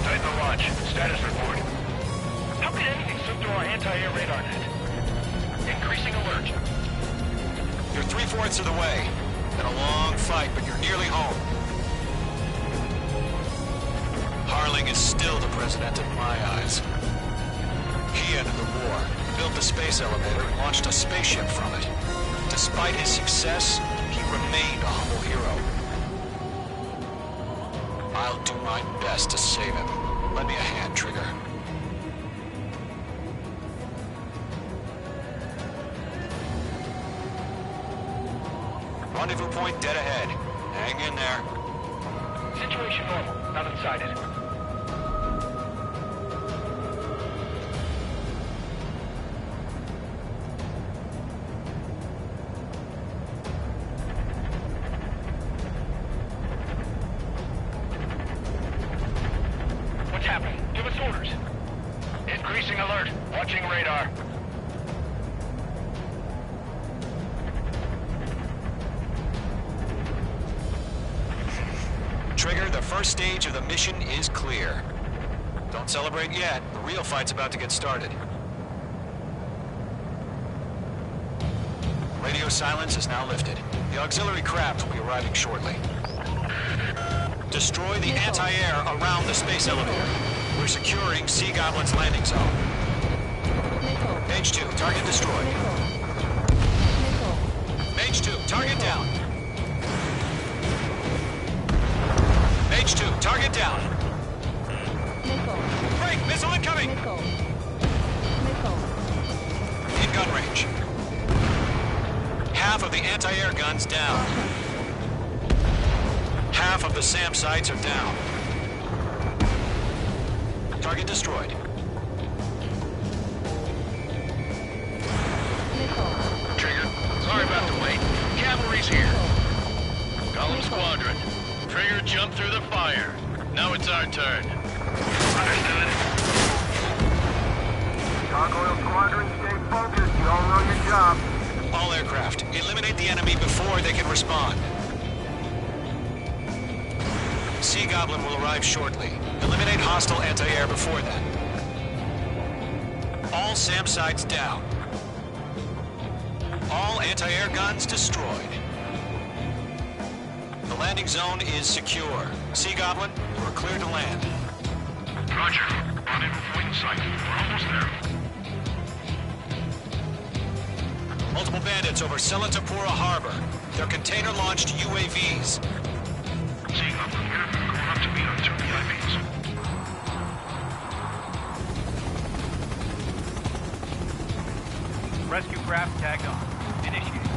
Titan launch. Status report. How could anything slip through our anti-air radar net? Increasing alert. You're 3/4 of the way. Been a long fight, but you're nearly home. Harling is still the president in my eyes. He ended the war, built the space elevator, and launched a spaceship from it. Despite his success, he remained a humble hero. I'll do my best to save him. Lend me a hand, Trigger. Rendezvous point dead ahead. Hang in there. Situation normal. Nothing sighted. What's happening? Give us orders. Increasing alert. Watching radar. Trigger, the first stage of the mission is clear. Don't celebrate yet. The real fight's about to get started. Radio silence is now lifted. The auxiliary craft will be arriving shortly. Destroy the anti-air around the space elevator. We're securing Sea Goblin's landing zone. Mage 2, target destroyed. Mage 2, target down. Mage 2, target down. Break, missile incoming! In gun range. Half of the anti-air guns down. Half of the SAM sites are down. Target destroyed. Trigger, sorry about the wait. Cavalry's here. Golem Squadron. Trigger jumped through the fire. Now it's our turn. Understood. Gargoyle Squadron, stay focused. You all know your job. All aircraft, eliminate the enemy before they can respond. Sea Goblin will arrive shortly. Eliminate hostile anti-air before then. All SAM sites down. All anti-air guns destroyed. The landing zone is secure. Sea Goblin, you are clear to land. Roger. Rendezvous point in sight. We're almost there. Multiple bandits over Selatapura Harbor. They're container-launched UAVs. Sea Goblin here. Going up to meet our two VIPs. Rescue craft tagged on. Initiate.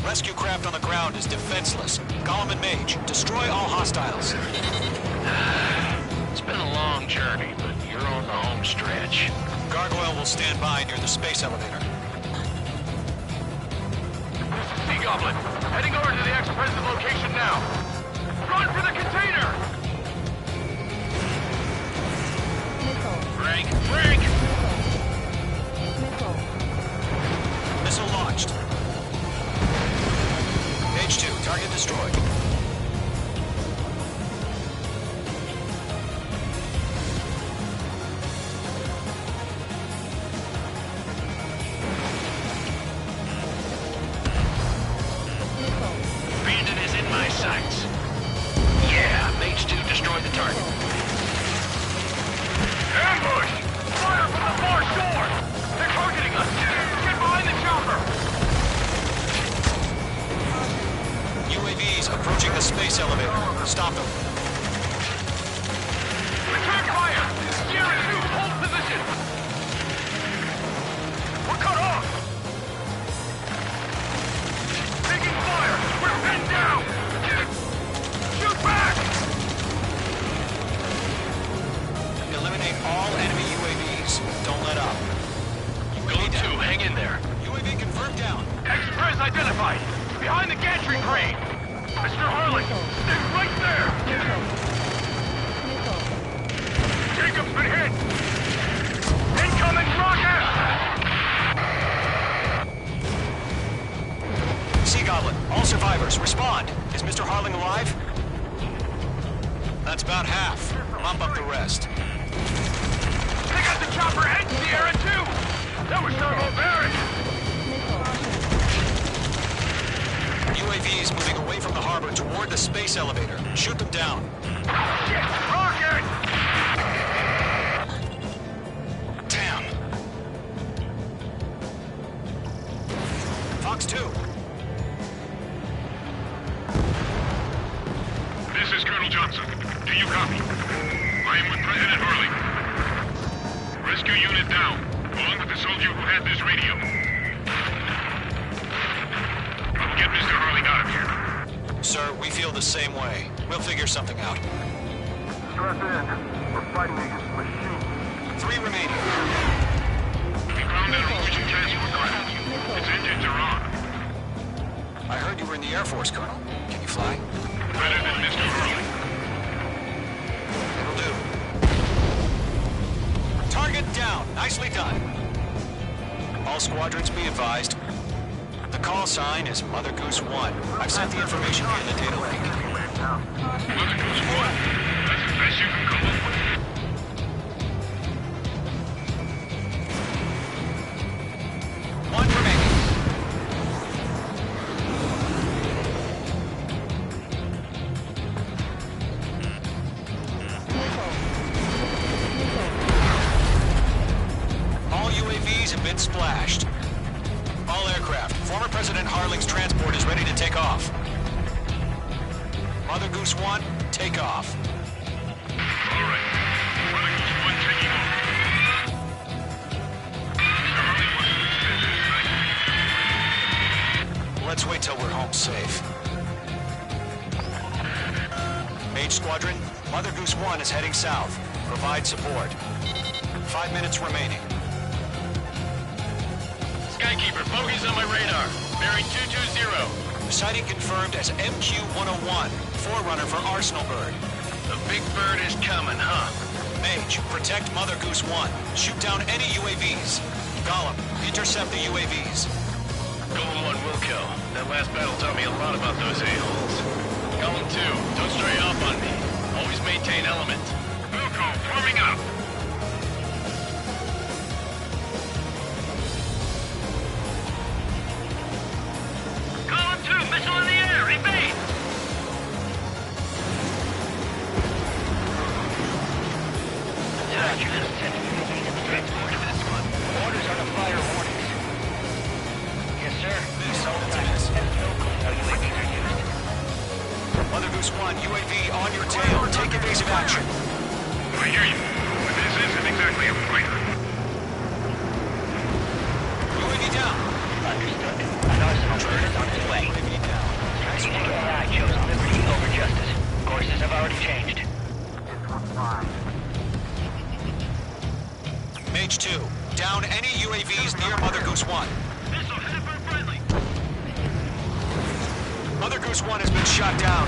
Rescue craft on the ground is defenseless. Gollum and Mage, destroy all hostiles. It's been a long journey, but you're on the home stretch. Gargoyle will stand by near the space elevator. Sea Goblin, heading over to the X-President location now. Run for the container! Frank! Frank! Missile launched. Page 2, target destroyed. Bandit is in my sights. Yeah, Mage 2 destroyed the target. Ambush! Fire from the far shore! They're targeting us! Get behind the chopper! UAVs approaching the space elevator. Stop them. Return fire! Sierra 2, hold position! We're cut off! Taking fire! We're pinned down! Shoot back! Eliminate all enemy UAVs. Don't let up. Go to, hang in there. UAV confirmed down. Express identified! Behind the gantry crane! Mr. Harley, stay right there! Jacob's been hit! Incoming rocket! Sea Goblin, all survivors, respond. Is Mr. Harling alive? That's about half. Mop up the rest. They got the chopper and Sierra too! That was thermobaric! UAVs moving away from the harbor toward the space elevator. Shoot them down. Rocket! Damn. Fox 2. This is Colonel Johnson. Do you copy? I am with President Harley. Rescue unit down, along with the soldier who had this radio. I'll get Mr. Harley out of here. Sir, we feel the same way. We'll figure something out. Strap in. We're fighting against machines. 3 remaining. We found that Norwegian transport craft. Its engines are on. I heard you were in the Air Force, Colonel. Can you fly? Better than Mr. Harley. It'll do. Target down. Nicely done. All squadrons be advised. The call sign is Mother Goose 1. I've sent the information via the data link. Mother Goose 1? That's the best you can come up with. One remaining. All UAVs have been splashed. All aircraft. Former President Harling's transport is ready to take off. Mother Goose 1, take off. All right. Mother Goose 1 taking off. Mr. Harley wants to visit tonight. Let's wait till we're home safe. Mage Squadron, Mother Goose 1 is heading south. Provide support. 5 minutes remaining. Skykeeper, bogey's on my radar. Bearing 220. Sighting confirmed as MQ-101, forerunner for Arsenal Bird. The big bird is coming, huh? Mage, protect Mother Goose 1. Shoot down any UAVs. Gollum, intercept the UAVs. Golem 1 will kill. That last battle taught me a lot about those a-holes. Golem 2, don't stray off on me. Always maintain element. Wilco, forming up. Column 2, missile in the air, evade! Roger, sending UAV to transport to this one. Orders are to fire warnings. Yes, sir. No clue how UAVs are used. Mother Goose 1, UAV on your tail. Take evasive action. I hear you, but this isn't exactly a fighter. UAV down. Understood. An Arsenal bird is on its way. Courses have already changed. Mage 2, down any UAVs near Mother Goose 1. Missile headed for friendly. Mother Goose 1 has been shot down.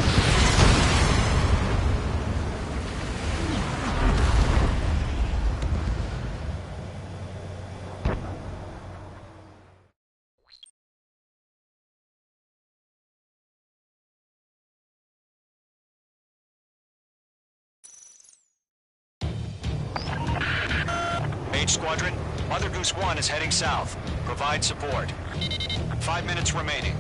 Mage Squadron, Mother Goose 1 is heading south. Provide support. 5 minutes remaining.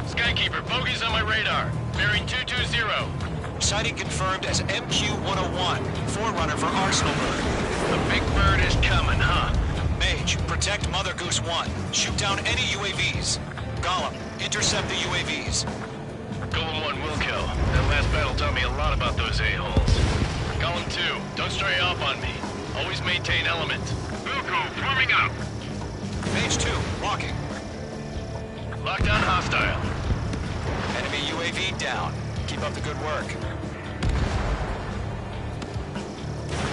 Skykeeper, bogeys on my radar. Bearing 220. Sighting confirmed as MQ-101, Forerunner for Arsenal Bird. The big bird is coming, huh? Mage, protect Mother Goose 1. Shoot down any UAVs. Gollum, intercept the UAVs. Golem 1 will kill. That last battle taught me a lot about those a-holes. Golem 2, don't stray off on me. Always maintain element. Wilco, forming up. Mage 2, walking. Lockdown hostile. Enemy UAV down. Keep up the good work.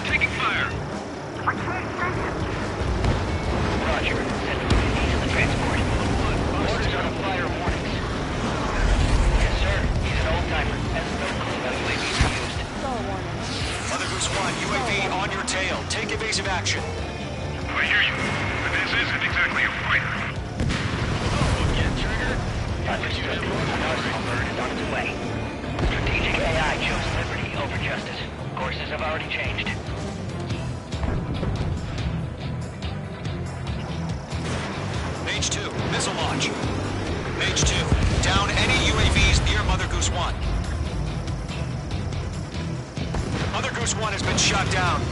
Taking fire. I can't take it. Roger. Send UAV to the transport. Orders on a fire warnings. Yes, sir. He's an old-timer. Has no clue how UAVs are used. Mother Goose 1, UAV on your tail. Take evasive action. I hear you, but this isn't exactly a fighter. Understood. An Arsenal bird is on its way. Strategic AI chose liberty over justice. Courses have already changed. Mage 2, missile launch. Mage 2, down any UAVs near Mother Goose 1. Mother Goose 1 has been shot down.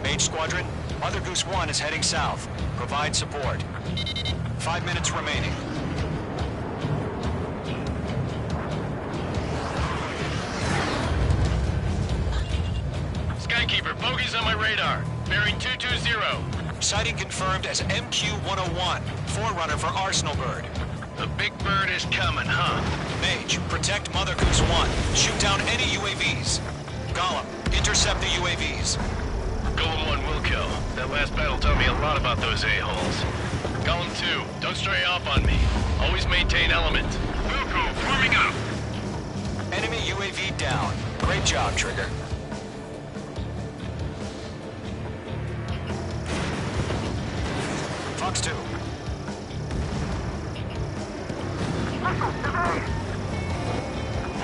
Mage Squadron, Mother Goose 1 is heading south. Provide support. 5 minutes remaining. Skykeeper, bogeys on my radar. Bearing 220. Sighting confirmed as MQ-101, Forerunner for Arsenal Bird. The big bird is coming, huh? Mage, protect Mother Goose 1. Shoot down any UAVs. Gollum, intercept the UAVs. Golem 1 will kill. That last battle taught me a lot about those a-holes. Golem 2, don't stray off on me. Always maintain element. Wilco, forming up. Enemy UAV down. Great job, Trigger. Fox 2.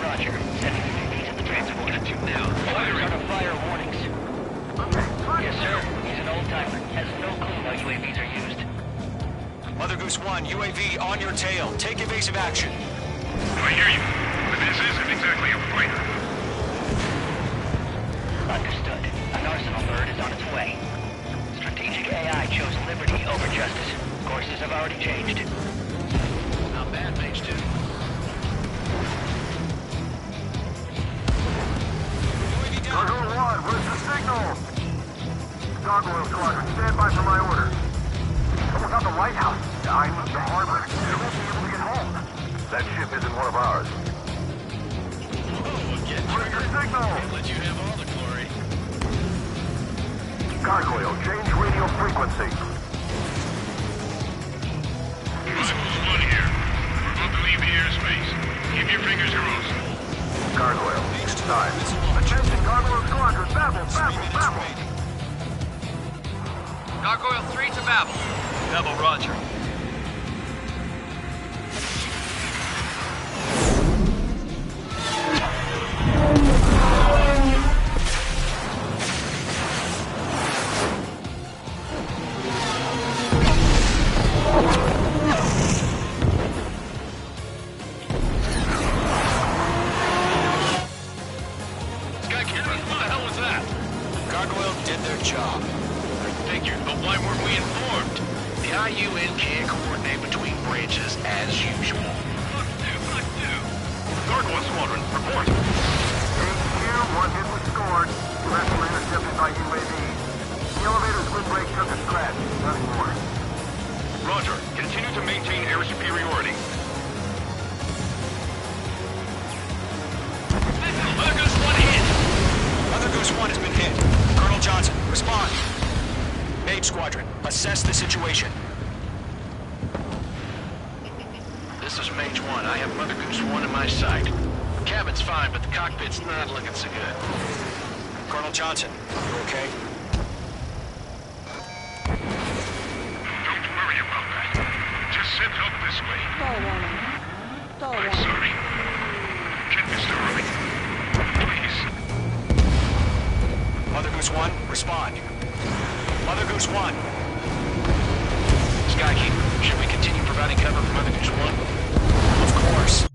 Roger. Sending UAV to the transport. Now. Orders on a fire warnings. Yes, sir. He's an old-timer. Has no clue how UAVs are used. Mother Goose 1, UAV on your tail. Take evasive action. I hear you, but this isn't exactly a fighter. Understood. An Arsenal bird is on its way. Strategic AI chose liberty over justice. Courses have already changed. Not bad, Mage 2. Gargoyle 1, where's the signal? Gargoyle Squadron, stand by for my orders. Someone's on the lighthouse. I need the harbor. They won't be able to get home. That ship isn't one of ours. Oh, again, Where's your signal? Can't let you have all the glory. Gargoyle, change radio frequency. One here. We're about to leave the airspace. Keep your fingers crossed. Gargoyle, each time. Attention, Gargoyle Squadron, Babel, Babel, Babel. Gargoyle 3 to Babel. Double Roger. Skykeeper, Gargoyle did their job. I figured, but why weren't we informed? The IUN can't coordinate between branches as usual. Fuck you. Gargoyle Squadron, report. HQ, one hit was scored. The rest were intercepted by UAVs. The elevator's wind break took a scratch. Nothing more. Roger. Continue to maintain air superiority. Mother Goose 1 hit! Mother Goose 1 has been hit. Colonel Johnson, respond. Mage Squadron, assess the situation. This is Mage 1. I have Mother Goose 1 in my sight. Cabin's fine, but the cockpit's not looking so good. Colonel Johnson, you okay? Don't worry about that. Just send help this way. I'm sorry. Get Mr. Hurley. Please. Mother Goose 1, respond. Mother Goose 1. Skykeeper, should we continue providing cover for Mother Goose 1? Of course.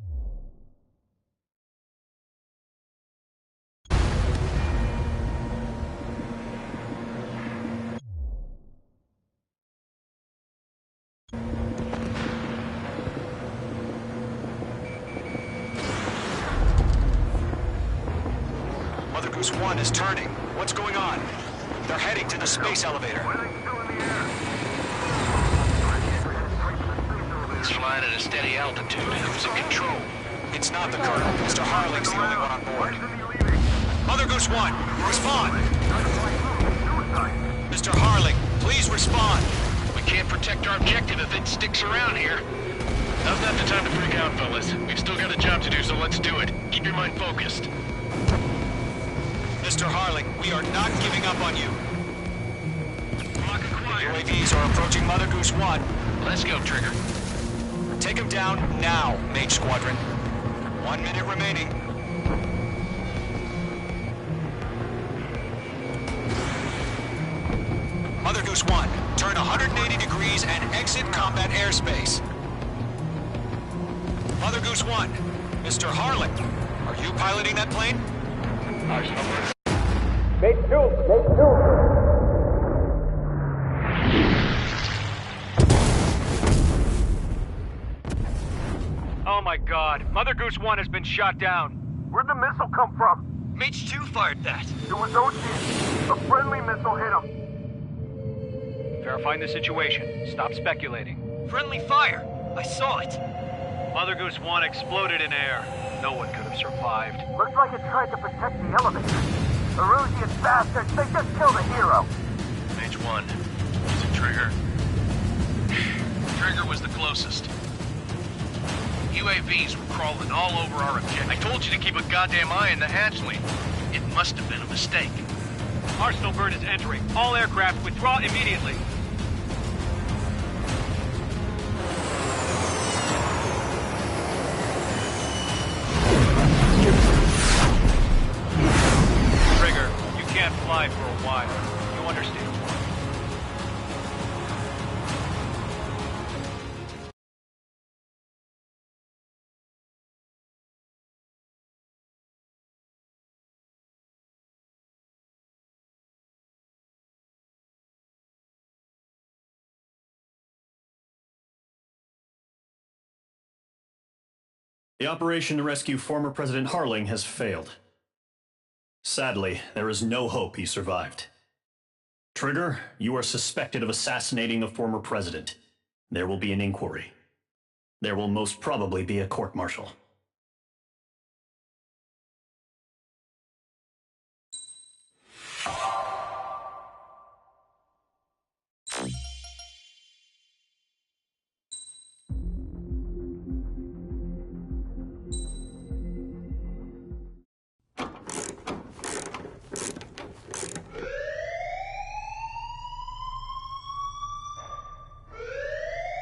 Mother Goose 1 is turning. What's going on? They're heading to the space elevator. It's flying at a steady altitude. Who's in control? It's not the Colonel. Mr. Harling's the only one on board. Mother Goose 1, respond! Mr. Harling, please respond! We can't protect our objective if it sticks around here. Now's not the time to freak out, fellas. We've still got a job to do, so let's do it. Keep your mind focused. Mr. Harling, we are not giving up on you. UAVs are approaching Mother Goose 1. Let's go, Trigger. Take him down now, Mage Squadron. 1 minute remaining. Mother Goose 1, turn 180 degrees and exit combat airspace. Mother Goose 1, Mr. Harling, are you piloting that plane? Base 2, base 2. Oh my god, Mother Goose 1 has been shot down. Where'd the missile come from? Mage 2 fired that. It was Ocean. A friendly missile hit him. Verifying the situation. Stop speculating. Friendly fire! I saw it! Mother Goose 1 exploded in air. No one could have survived. Looks like it tried to protect the elevator. Erusian bastards, they just killed a hero. Mage 1. Is it Trigger? Trigger was the closest. UAVs were crawling all over our objective. I told you to keep a goddamn eye on the hatchling. It must have been a mistake. Arsenal bird is entering. All aircraft withdraw immediately. Trigger, you can't fly for a while. You understand? The operation to rescue former President Harling has failed. Sadly, there is no hope he survived. Trigger, you are suspected of assassinating the former president. There will be an inquiry. There will most probably be a court-martial.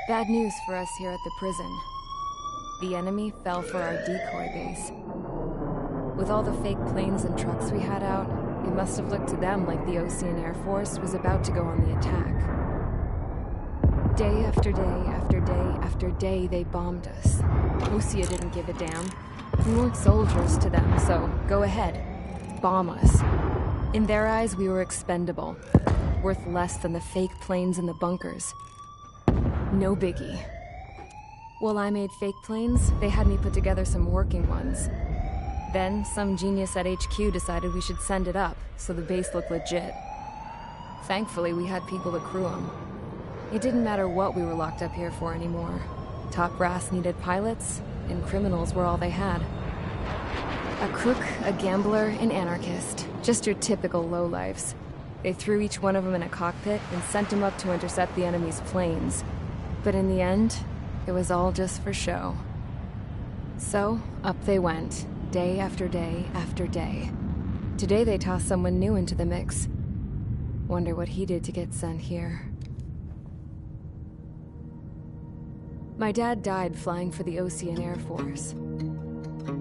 Bad news for us here at the prison. The enemy fell for our decoy base. With all the fake planes and trucks we had out, it must have looked to them like the Osean Air Force was about to go on the attack. Day after day after day after day, they bombed us. Osea didn't give a damn. We weren't soldiers to them, so go ahead. Bomb us. In their eyes, we were expendable, worth less than the fake planes in the bunkers. No biggie. While I made fake planes, they had me put together some working ones. Then, some genius at HQ decided we should send it up, so the base looked legit. Thankfully, we had people to crew them. It didn't matter what we were locked up here for anymore. Top brass needed pilots, and criminals were all they had. A crook, a gambler, an anarchist. Just your typical lowlifes. They threw each one of them in a cockpit and sent them up to intercept the enemy's planes. But in the end, it was all just for show. So, up they went, day after day after day. Today they tossed someone new into the mix. Wonder what he did to get sent here. My dad died flying for the Osean Air Force.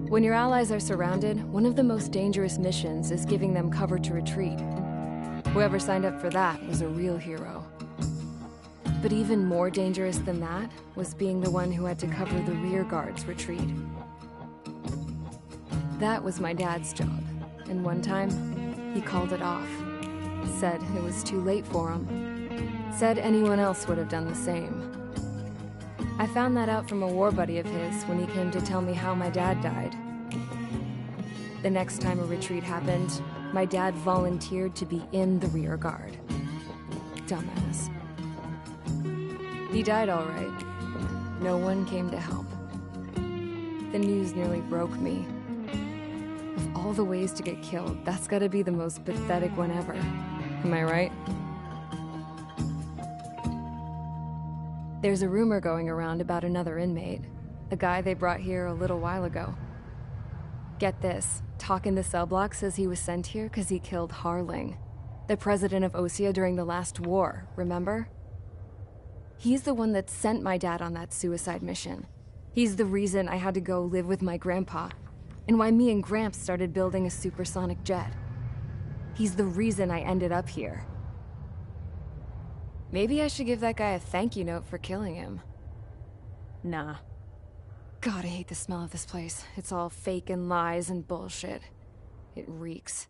When your allies are surrounded, one of the most dangerous missions is giving them cover to retreat. Whoever signed up for that was a real hero. But even more dangerous than that was being the one who had to cover the rear guard's retreat. That was my dad's job, and one time, he called it off. Said it was too late for him. Said anyone else would have done the same. I found that out from a war buddy of his when he came to tell me how my dad died. The next time a retreat happened, my dad volunteered to be in the rear guard. Dumbass. He died all right. No one came to help. The news nearly broke me. Of all the ways to get killed, that's gotta be the most pathetic one ever. Am I right? There's a rumor going around about another inmate. A guy they brought here a little while ago. Get this, talk in the cell block says he was sent here because he killed Harling, the president of Osea during the last war, remember? He's the one that sent my dad on that suicide mission. He's the reason I had to go live with my grandpa, and why me and Gramps started building a supersonic jet. He's the reason I ended up here. Maybe I should give that guy a thank you note for killing him. Nah. God, I hate the smell of this place. It's all fake and lies and bullshit. It reeks.